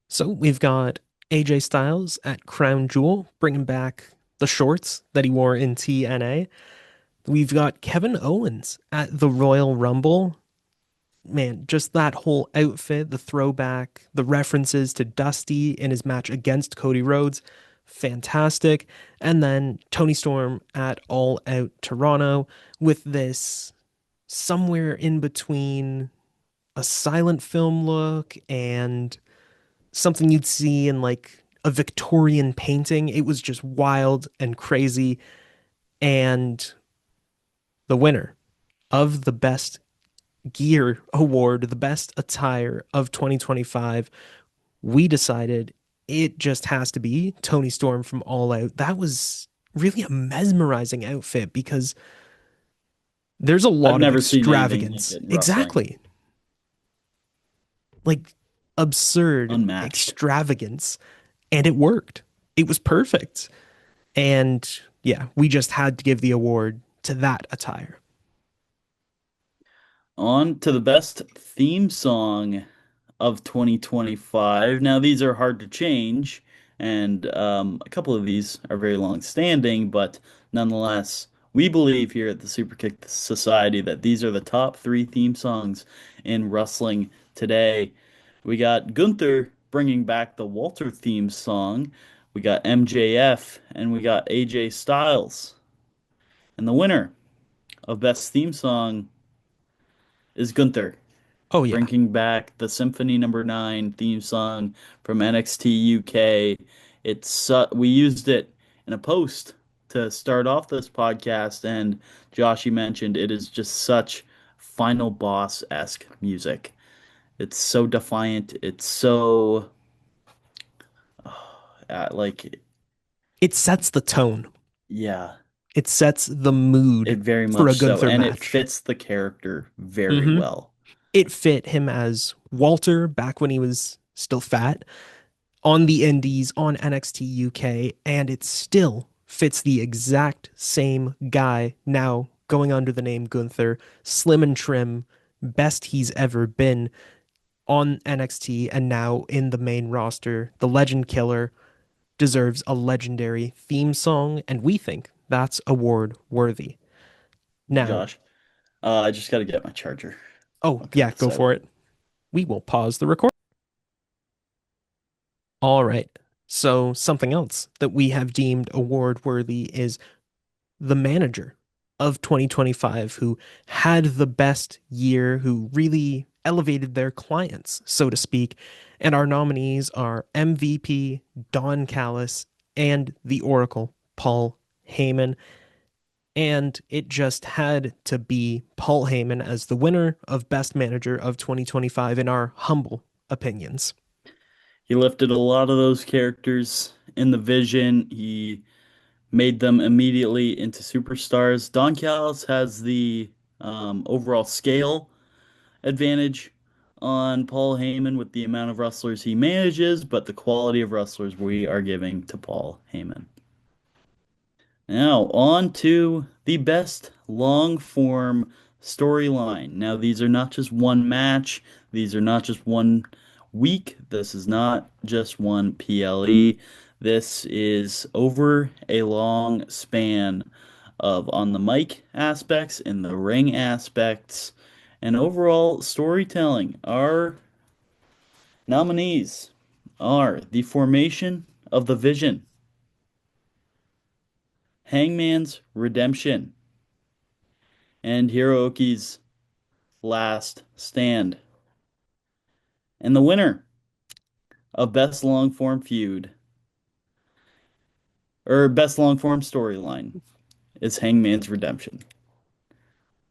So we've got AJ Styles at Crown Jewel, bringing back the shorts that he wore in TNA. We've got Kevin Owens at the Royal Rumble, man, just that whole outfit, the throwback, the references to Dusty in his match against Cody Rhodes, fantastic. And then Tony Storm at All Out Toronto with this somewhere in between a silent film look and something you'd see in like a Victorian painting. It was just wild and crazy. And the winner of the best gear award, the best attire of 2025, we decided it just has to be Tony Storm from All Out. That was really a mesmerizing outfit because there's a I've lot of never seen anything like extravagance. it in wrestling. Exactly. Like absurd Unmatched. extravagance. And it worked. It was perfect. And yeah, we just had to give the award to that attire. On to the best theme song of 2025. Now, these are hard to change, and a couple of these are very long standing, but nonetheless, we believe here at the Superkick Society that these are the top three theme songs in wrestling today. We got Gunther bringing back the Walter theme song, we got MJF, and we got AJ Styles. And the winner of best theme song is Gunther. Oh yeah. bringing back the Symphony Number 9 theme song from NXT UK. We used it in a post to start off this podcast, and Josh, you mentioned it is just such Final Boss-esque music. It's so defiant. It's so like It sets the tone. yeah, It sets the mood it very for a much so, Gunther and it match. fits the character very hmm well. It fit him as Walter back when he was still fat on the Indies on NXT UK, and it still fits the exact same guy now going under the name Gunther, slim and trim, best he's ever been on NXT and now in the main roster. The Legend Killer deserves a legendary theme song, and we think that's award worthy. Now, Josh, I just got to get my charger. oh, I'll cut yeah, this go out. for it. We will pause the record. All right. So, something else that we have deemed award worthy is the manager of 2025 who had the best year, who really elevated their clients, so to speak. And our nominees are MVP Don Callis and the Oracle Paul Heyman. And it just had to be Paul Heyman as the winner of Best Manager of 2025 in our humble opinions. He lifted a lot of those characters in the vision. He made them immediately into superstars. Don Callis has the overall scale advantage on Paul Heyman with the amount of wrestlers he manages, but the quality of wrestlers we are giving to Paul Heyman. Now, on to the best long form storyline. Now, these are not just one match, these are not just one week, this is not just one PLE. This is over a long span of on the mic aspects, in the ring aspects, and overall storytelling. Our nominees are the formation of the Vision, Hangman's Redemption, and Hiroki's Last Stand. And the winner of Best Long Form Feud, or Best Long Form Storyline, is Hangman's Redemption.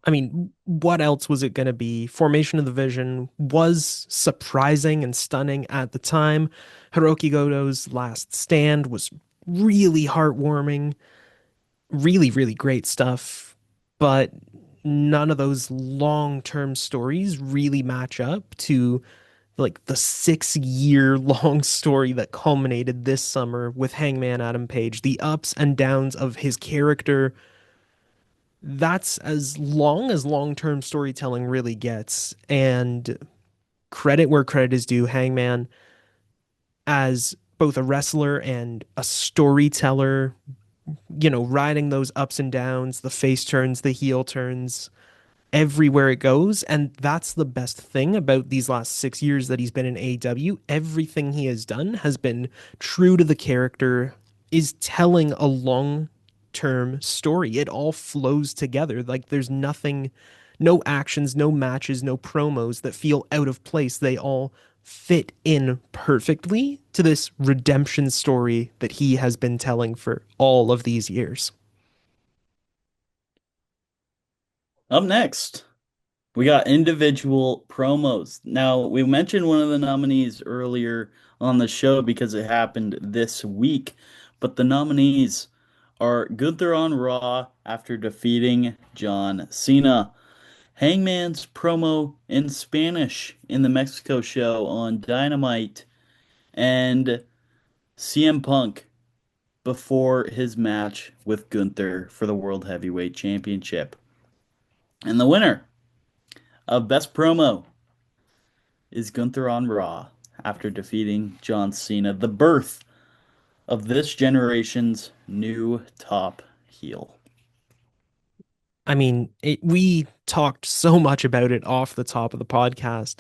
I mean, what else was it going to be? Formation of the Vision was surprising and stunning at the time. Hiroki Goto's Last Stand was really heartwarming, really, really great stuff. But none of those long-term stories really match up to like the 6 year long story that culminated this summer with Hangman Adam Page, the ups and downs of his character. That's as long as long term storytelling really gets. And credit where credit is due, Hangman, as both a wrestler and a storyteller, riding those ups and downs, the face turns, the heel turns, everywhere it goes. And that's the best thing about these last 6 years that he's been in AEW. Everything he has done has been true to the character, is telling a long term story. It all flows together. Like there's nothing, no actions, no matches, no promos that feel out of place. They all fit in perfectly to this redemption story that he has been telling for all of these years. Up next, we got individual promos. Now, we mentioned one of the nominees earlier on the show because it happened this week, but the nominees are Gunther on Raw after defeating John Cena, Hangman's promo in Spanish in the Mexico show on Dynamite, and CM Punk before his match with Gunther for the World Heavyweight Championship. And the winner of Best Promo is Gunther on Raw after defeating John Cena, the birth of this generation's new top heel. I mean, we talked so much about it off the top of the podcast.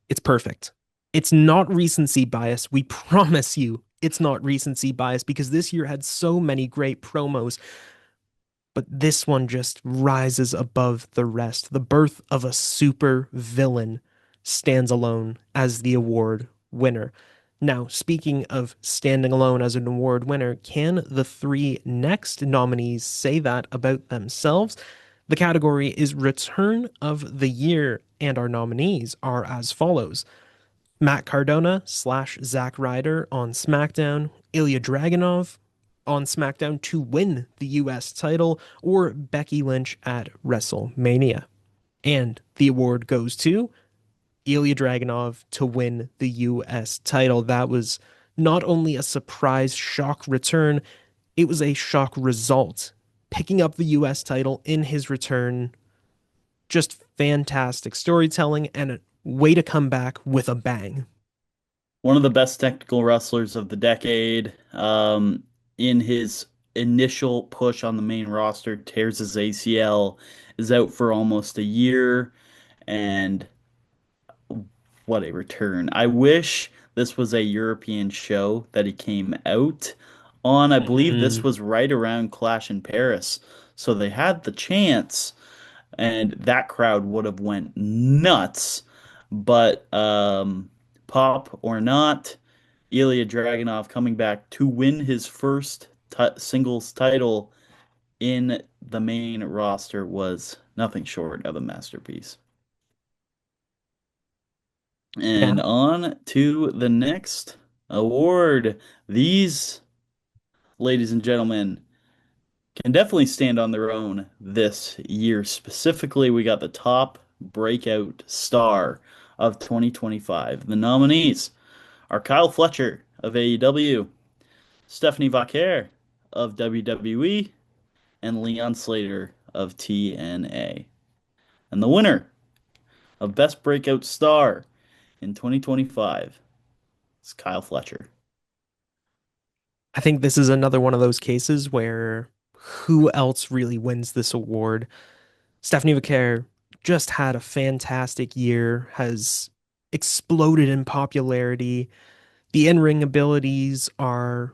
It's perfect. It's not recency bias. We promise you it's not recency bias because this year had so many great promos, but this one just rises above the rest. The birth of a super villain stands alone as the award winner. Now, speaking of standing alone as an award winner, can the three next nominees say that about themselves? The category is Return of the Year, and our nominees are as follows: Matt Cardona slash Zack Ryder on SmackDown, Ilya Dragunov on SmackDown to win the US title, or Becky Lynch at WrestleMania. And the award goes to Ilya Dragunov to win the US title. That was not only a surprise shock return, it was a shock result. Picking up the US title in his return, just fantastic storytelling and a way to come back with a bang. One of the best technical wrestlers of the decade. In his initial push on the main roster, tears his ACL, is out for almost a year, and what a return. I wish this was a European show that he came out on. I believe this Mhm. was right around Clash in Paris. So they had the chance, and that crowd would have went nuts. But pop or not, Ilya Dragunov coming back to win his first singles title in the main roster was nothing short of a masterpiece. Yeah, And on to the next award. These, ladies and gentlemen, can definitely stand on their own this year. Specifically, we got the top breakout star of 2025. The nominees are Kyle Fletcher of AEW, Stephanie Vaquer of WWE, and Leon Slater of TNA. And the winner of Best Breakout Star in 2025 is Kyle Fletcher. I think this is another one of those cases where who else really wins this award? Stephanie Vaquer just had a fantastic year, has exploded in popularity. The in-ring abilities are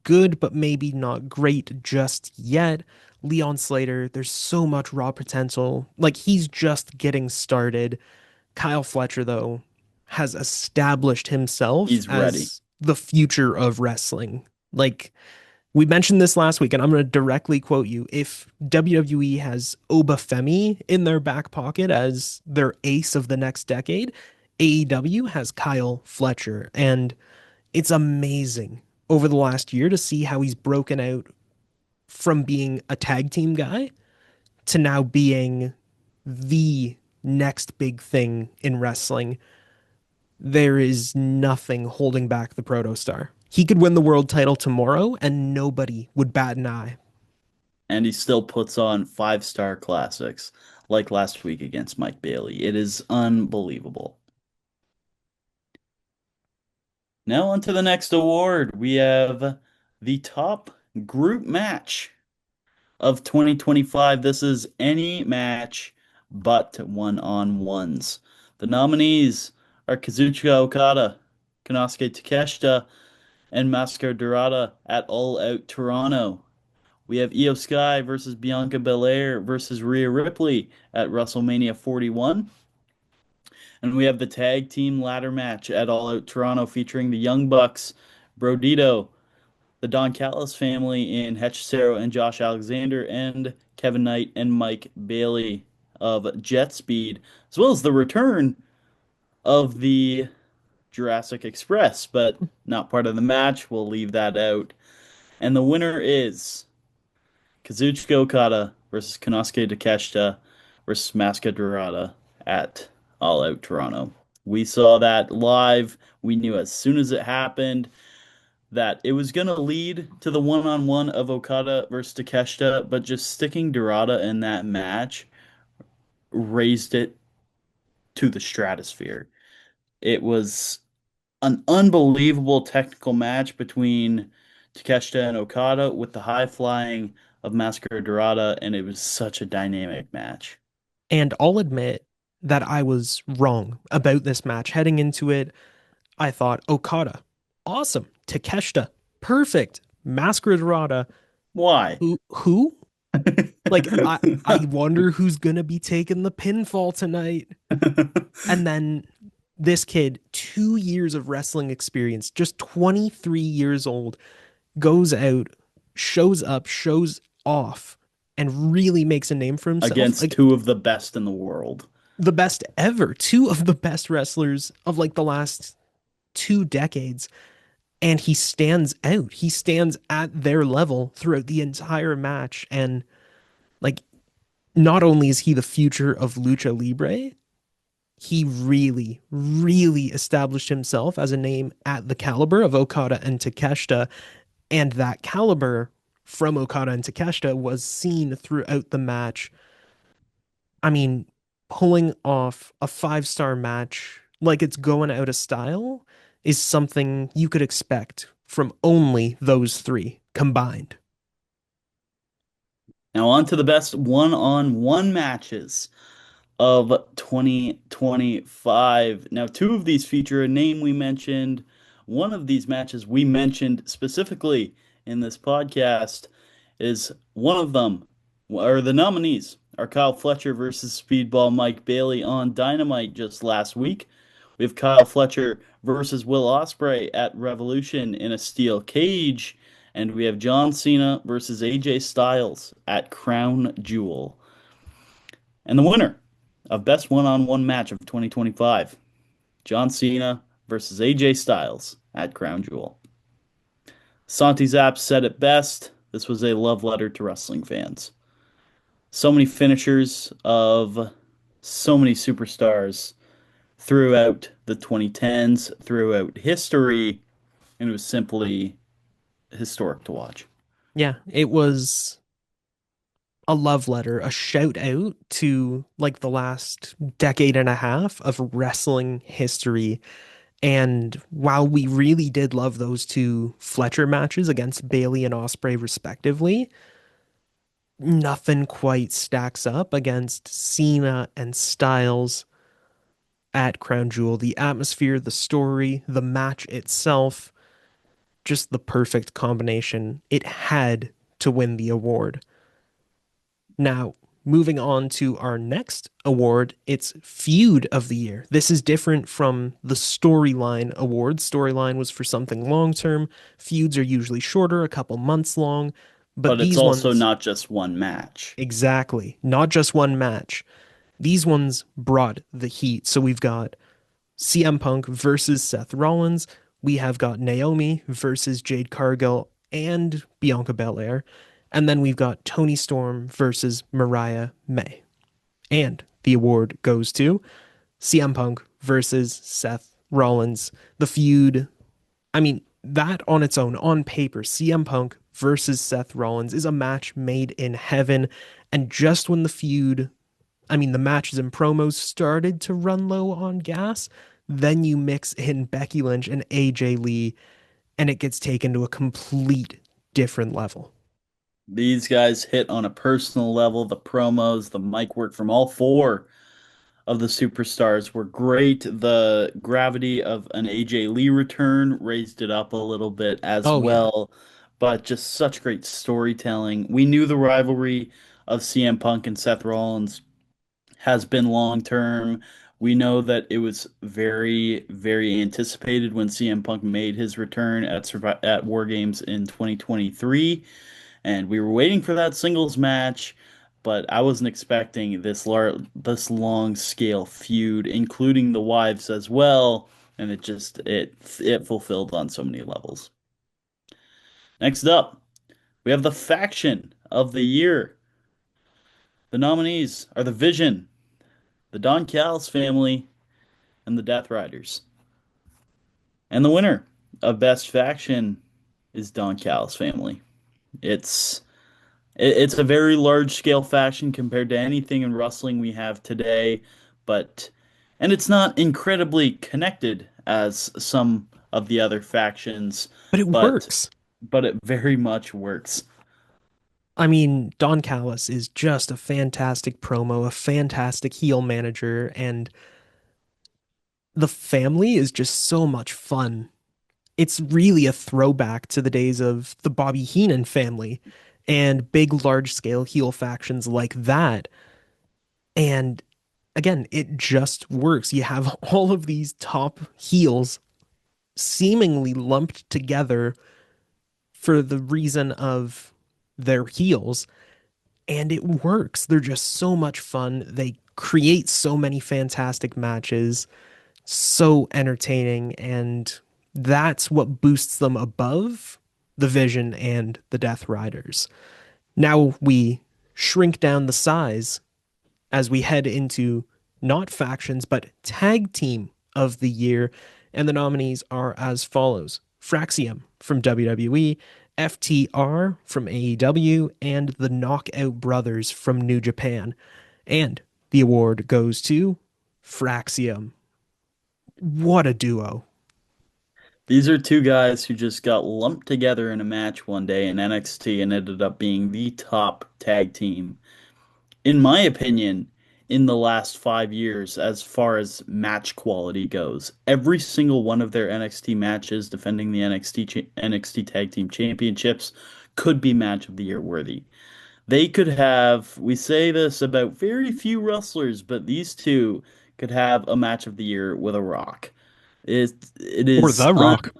good, but maybe not great just yet. Leon Slater, there's so much raw potential. Like he's just getting started. Kyle Fletcher, though, has established himself He's ready. as the future of wrestling. Like we mentioned this last week, and I'm going to directly quote you. If WWE has Oba Femi in their back pocket as their ace of the next decade, AEW has Kyle Fletcher. And it's amazing over the last year to see how he's broken out from being a tag team guy to now being the next big thing in wrestling. There is nothing holding back the protostar. He could win the world title tomorrow and nobody would bat an eye. And he still puts on five-star classics like last week against Mike Bailey. It is unbelievable. Now on to the next award. We have the top group match of 2025. This is any match but one-on-ones. The nominees are Kazuchika Okada, Konosuke Takeshita, and Mascara Dorada at All Out Toronto. We have Io Sky versus Bianca Belair versus Rhea Ripley at WrestleMania 41. And we have the tag team ladder match at All Out Toronto featuring the Young Bucks, Brodito, the Don Callis family in Hechicero and Josh Alexander, and Kevin Knight and Mike Bailey of Jet Speed, as well as the return of the Jurassic Express, but not part of the match. We'll leave that out. And the winner is Kazuchika Okada versus Konosuke Takeshita versus Masca Dorada at All Out Toronto. We saw that live. We knew as soon as it happened that it was going to lead to the one-on-one of Okada versus Takeshita, but just sticking Dorada in that match raised it to the stratosphere. It was an unbelievable technical match between Takeshita and Okada with the high flying of Mascara Dorada, and it was such a dynamic match. And I'll admit that I was wrong about this match. Heading into it, I thought Okada, awesome. Takeshita, perfect. Masquerade, Why? who? Like I wonder who's gonna be taking the pinfall tonight. And then this kid, 2 years of wrestling experience, just 23 years old, goes out, shows up, shows off, and really makes a name for himself. Against Like two of the best in the world. the best ever, two of the best wrestlers of like the last 2 decades. And he stands out. He stands at their level throughout the entire match. And like, not only is he the future of Lucha Libre, he really, really established himself as a name at the caliber of Okada and Takeshita. And that caliber from Okada and Takeshita was seen throughout the match. I mean, pulling off a 5-star match like it's going out of style is something you could expect from only those three combined. Now on to the best one-on-one matches of 2025. Now, two of these feature a name we mentioned. One of these matches we mentioned specifically in this podcast is one of them, or the nominees are Kyle Fletcher versus Speedball Mike Bailey on Dynamite just last week. We have Kyle Fletcher versus Will Ospreay at Revolution in a steel cage. And we have John Cena versus AJ Styles at Crown Jewel. And the winner of Best One-on-One Match of 2025, John Cena versus AJ Styles at Crown Jewel. Santi Zap said it best. This was a love letter to wrestling fans. So many finishers of so many superstars throughout the 2010s, throughout history, and it was simply historic to watch. Yeah, it was a love letter, a shout out to like the last decade and a half of wrestling history. And while we really did love those two Fletcher matches against Bailey and Osprey respectively, nothing quite stacks up against Cena and Styles at Crown Jewel. The atmosphere, the story, the match itself, just the perfect combination. It had to win the award. Now, moving on to our next award, it's Feud of the Year. This is different from the Storyline Award. Storyline was for something long term, feuds are usually shorter, a couple months long, but But it's these also ones, not just one match. exactly, not just one match. These ones brought the heat. So we've got CM Punk versus Seth Rollins. We have got Naomi versus Jade Cargill and Bianca Belair. And then we've got Toni Storm versus Mariah May. And the award goes to CM Punk versus Seth Rollins. The feud, I mean, that on its own, on paper, CM Punk versus Seth Rollins is a match made in heaven. And just when the feud, I mean, the matches and promos started to run low on gas, then you mix in Becky Lynch and AJ Lee, and it gets taken to a complete different level. These guys hit on a personal level. The promos, the mic work from all four of the superstars were great. The gravity of an AJ Lee return raised it up a little bit as Oh, yeah. well, but just such great storytelling. We knew the rivalry of CM Punk and Seth Rollins has been long term. We know that it was very, very anticipated when CM Punk made his return at War Games in 2023, and we were waiting for that singles match. But I wasn't expecting this long scale feud, including the wives as well, and it fulfilled on so many levels. Next up, we have the faction of the year. The nominees are the Vision, the Don Callis family, and the Death Riders. And the winner of Best Faction is Don Callis family. It's it's a very large scale faction compared to anything in wrestling we have today, but and it's not incredibly connected as some of the other factions, But it but works. but it very much works. I mean, Don Callis is just a fantastic promo, a fantastic heel manager, and the family is just so much fun. It's really a throwback to the days of the Bobby Heenan family. and big, large scale heel factions like that. And again, it just works. You have all of these top heels seemingly lumped together for the reason of their heels, and it works. They're just so much fun. They create so many fantastic matches, so entertaining, and that's what boosts them above the Vision and the Death Riders. Now we shrink down the size as we head into not factions, but tag team of the year. And the nominees are as follows: Fraxium from WWE, FTR from AEW, and the Knockout Brothers from New Japan. And the award goes to Fraxium. What a duo. These are two guys who just got lumped together in a match one day in NXT and ended up being the top tag team, in my opinion, in the last 5 years as far as match quality goes. Every single one of their NXT matches defending the NXT Tag Team Championships could be match of the year worthy. They could have, we say this about very few wrestlers, but these two could have a match of the year with a Rock. It Or is The Rock.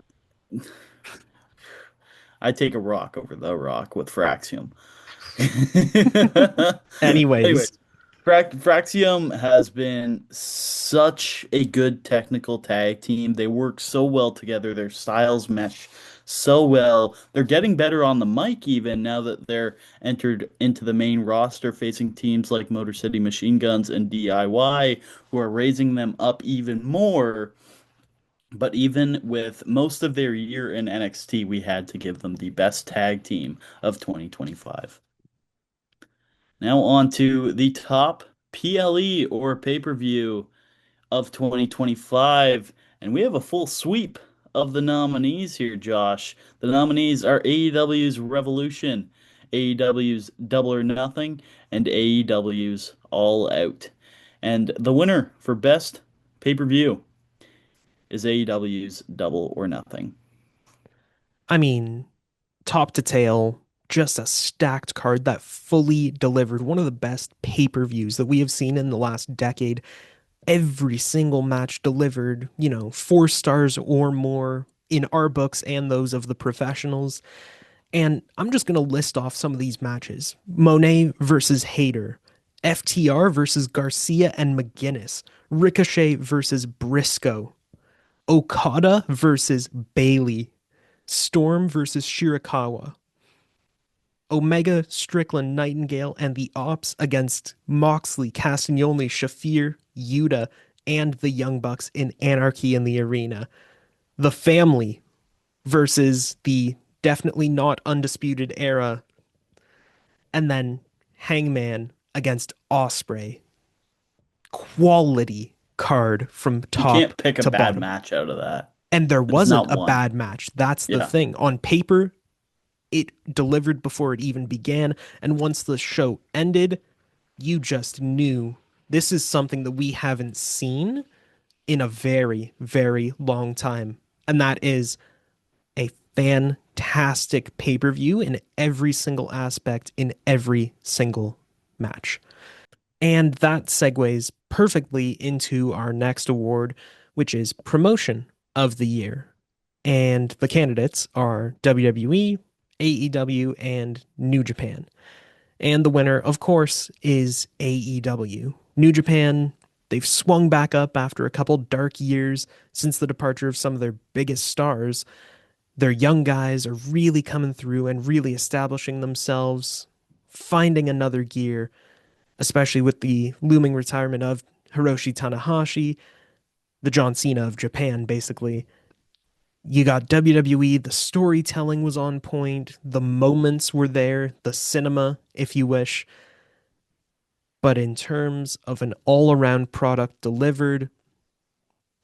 I take a Rock over the Rock with Fraxium. Anyways, Anyways, Fraxium has been such a good technical tag team. They work so well together. Their styles mesh so well. They're getting better on the mic even now that they're entered into the main roster, facing teams like Motor City Machine Guns and DIY, who are raising them up even more. But even with most of their year in NXT, we had to give them the best tag team of 2025. Now on to the top PLE or pay-per-view of 2025. And we have a full sweep of the nominees here, Josh. The nominees are AEW's Revolution, AEW's Double or Nothing, and AEW's All Out. And the winner for best pay-per-view is AEW's Double or Nothing. I mean, top to tail, just a stacked card that fully delivered one of the best pay-per-views that we have seen in the last decade. Every single match delivered, 4 stars or more in our books and those of the professionals. And I'm just going to list off some of these matches: Monet versus Hayter, FTR versus Garcia and McGuinness, Ricochet versus Briscoe, Okada versus Bailey, Storm versus Shirakawa, Omega, Strickland, Nightingale, and the Ops against Moxley, Castagnoli, Shafir, Yuta, and the Young Bucks in Anarchy in the Arena. The Family versus the definitely not undisputed era. And then Hangman against Osprey. Quality card from You top can't pick a to bad bottom. match out of that. And there There's wasn't not a one. bad match. That's the Yeah. thing. On paper, it delivered before it even began. And once the show ended, you just knew this is something that we haven't seen in a very, very long time. And that is a fantastic pay per view in every single aspect, in every single match. And that segues perfectly into our next award, which is Promotion of the Year. And the candidates are WWE, AEW, and New Japan. And the winner, of course, is AEW. New Japan, they've swung back up after a couple dark years since the departure of some of their biggest stars. Their young guys are really coming through and really establishing themselves, finding another gear, especially with the looming retirement of Hiroshi Tanahashi, the John Cena of Japan, basically. You got WWE, the storytelling was on point, the moments were there, the cinema, if you wish. But in terms of an all around product delivered,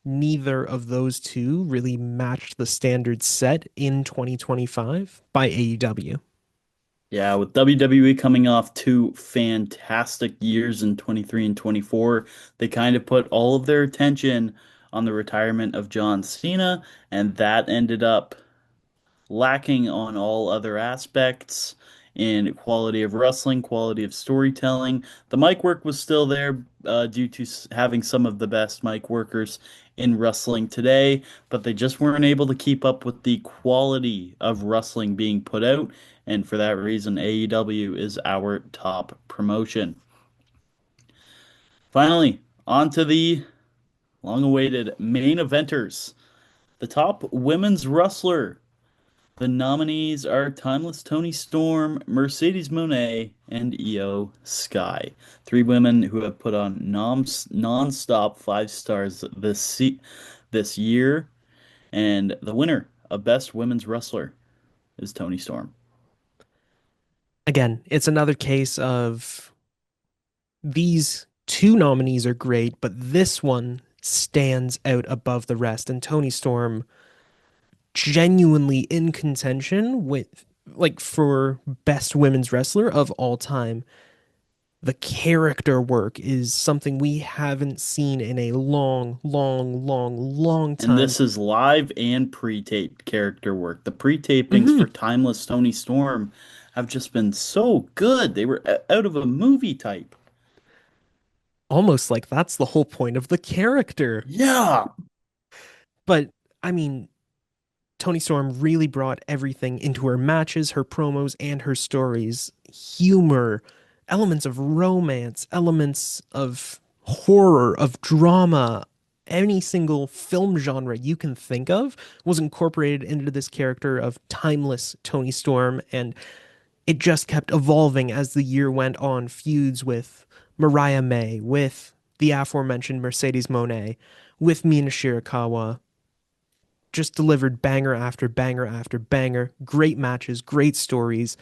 neither of those two really matched the standards set in 2025 by AEW. Yeah, with WWE coming off two fantastic years in 23 and 24, they kind of put all of their attention on the retirement of John Cena, and that ended up lacking on all other aspects. in quality of wrestling, quality of storytelling. The mic work was still there due to having some of the best mic workers in wrestling today, but they just weren't able to keep up with the quality of wrestling being put out. And for that reason, AEW is our top promotion. Finally, on to the long awaited main eventers. The top women's wrestler. The nominees are Timeless Tony Storm, Mercedes Moné, and Io Sky. Three women who have put on non-stop 5 stars this year. And the winner of Best Women's Wrestler is Tony Storm. Again, it's another case of these two nominees are great, but this one stands out above the rest. And Tony Storm genuinely in contention with like for best women's wrestler of all time. The character work is something we haven't seen in a long, long, long, long And time. this is live and pre-taped character work. The pre-tapings for Mhm. Timeless Tony Storm have just been so good. They were out of a movie type. Almost like that's the whole point of the character. Yeah. But I mean, Tony Storm really brought everything into her matches, her promos, and her stories. Humor, elements of romance, elements of horror, of drama. Any single film genre you can think of was incorporated into this character of timeless Tony Storm, and it just kept evolving as the year went on. Feuds with Mariah May, with the aforementioned Mercedes Moné, with Mina Shirakawa, just delivered banger after banger after banger. Great matches, great stories.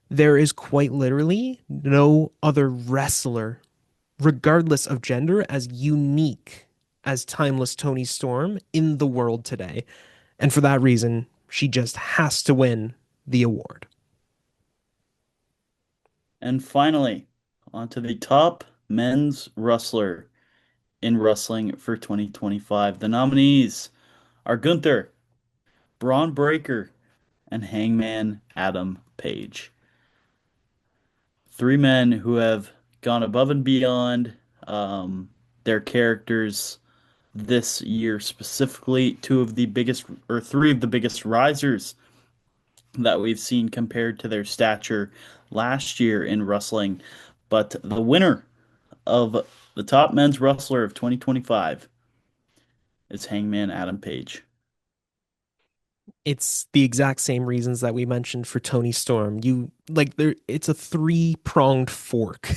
There is quite literally no other wrestler, regardless of gender, as unique as Timeless Tony Storm in the world today. And for that reason, she just has to win the award. And finally, on to the top men's wrestler in wrestling for 2025. The nominees are Gunther, Braun Breaker, and Hangman Adam Page. Three men who have gone above and beyond their characters this year, specifically two of the biggest or three of the biggest risers that we've seen compared to their stature last year in wrestling. But the winner of the top men's wrestler of 2025 is Hangman Adam Page. It's the exact same reasons that we mentioned for Tony Storm. You like there it's a three-pronged fork.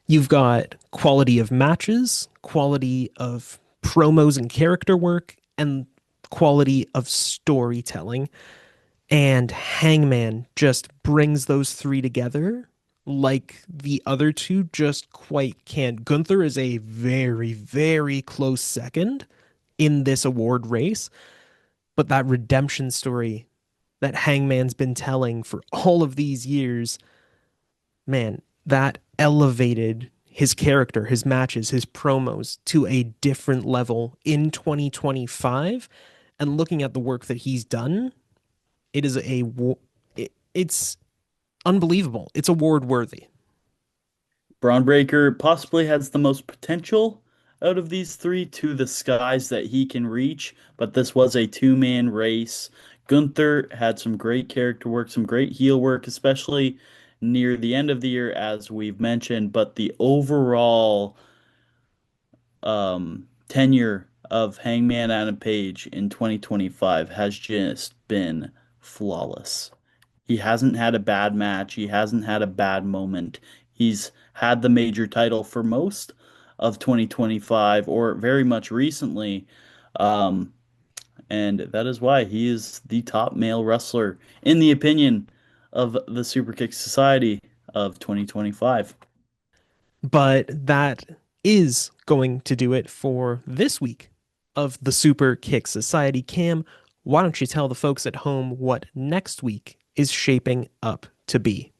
You've got quality of matches, quality of promos and character work, and quality of storytelling. And Hangman just brings those three together like the other two just quite can't. Gunther is a very, very close second in this award race, but that redemption story that Hangman's been telling for all of these years, man, that elevated his character, his matches, his promos to a different level in 2025. And looking at the work that he's done, it is it's unbelievable. It's award worthy. Braun Breaker possibly has the most potential out of these three to the skies that he can reach, but this was a two-man race. Gunther had some great character work, some great heel work, especially near the end of the year, as we've mentioned, but the overall tenure of Hangman Adam Page in 2025 has just been flawless. He hasn't had a bad match. He hasn't had a bad moment. He's had the major title for most of 2025 or very much recently. Um, and that is why he is the top male wrestler in the opinion of the Superkick Society of 2025. But that is going to do it for this week of the Super Kick Society. Cam, why don't you tell the folks at home what next week is shaping up to be?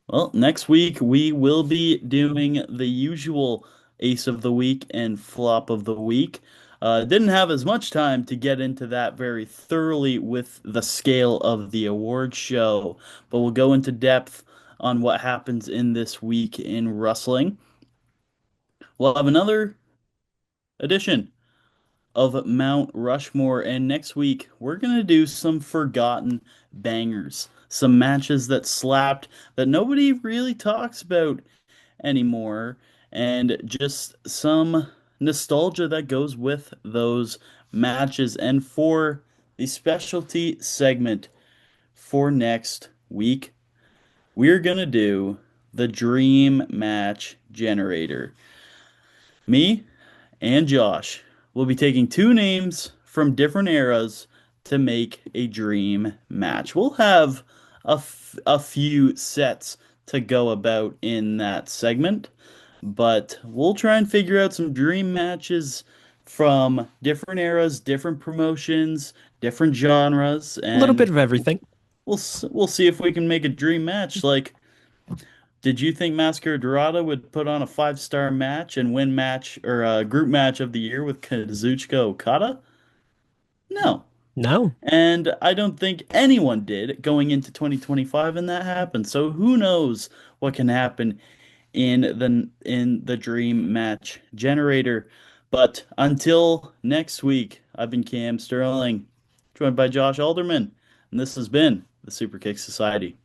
Well, next week we will be doing the usual Ace of the Week and Flop of the Week. Didn't have as much time to get into that very thoroughly with the scale of the award show, but we'll go into depth on what happens in this week in wrestling. We'll have another edition of Mount Rushmore, and next week we're going to do some forgotten bangers, some matches that slapped that nobody really talks about anymore, and just some nostalgia that goes with those matches. And for the specialty segment for next week, we're going to do the Dream Match Generator. Me and Josh will be taking two names from different eras to make a dream match. We'll have a few sets to go about in that segment, but we'll try and figure out some dream matches from different eras, different promotions, different genres, A little bit and of everything. we'll see if we can make a dream match. Like, did you think Masker Dorada would put on a five-star match and win match or group match of the year with Kazuchika Okada? No. No, And I don't think anyone did going into 2025, and that happened. So who knows what can happen in the dream match generator. But until next week, I've been Cam Sterling, joined by Josh Alderman, and this has been the Superkick Society.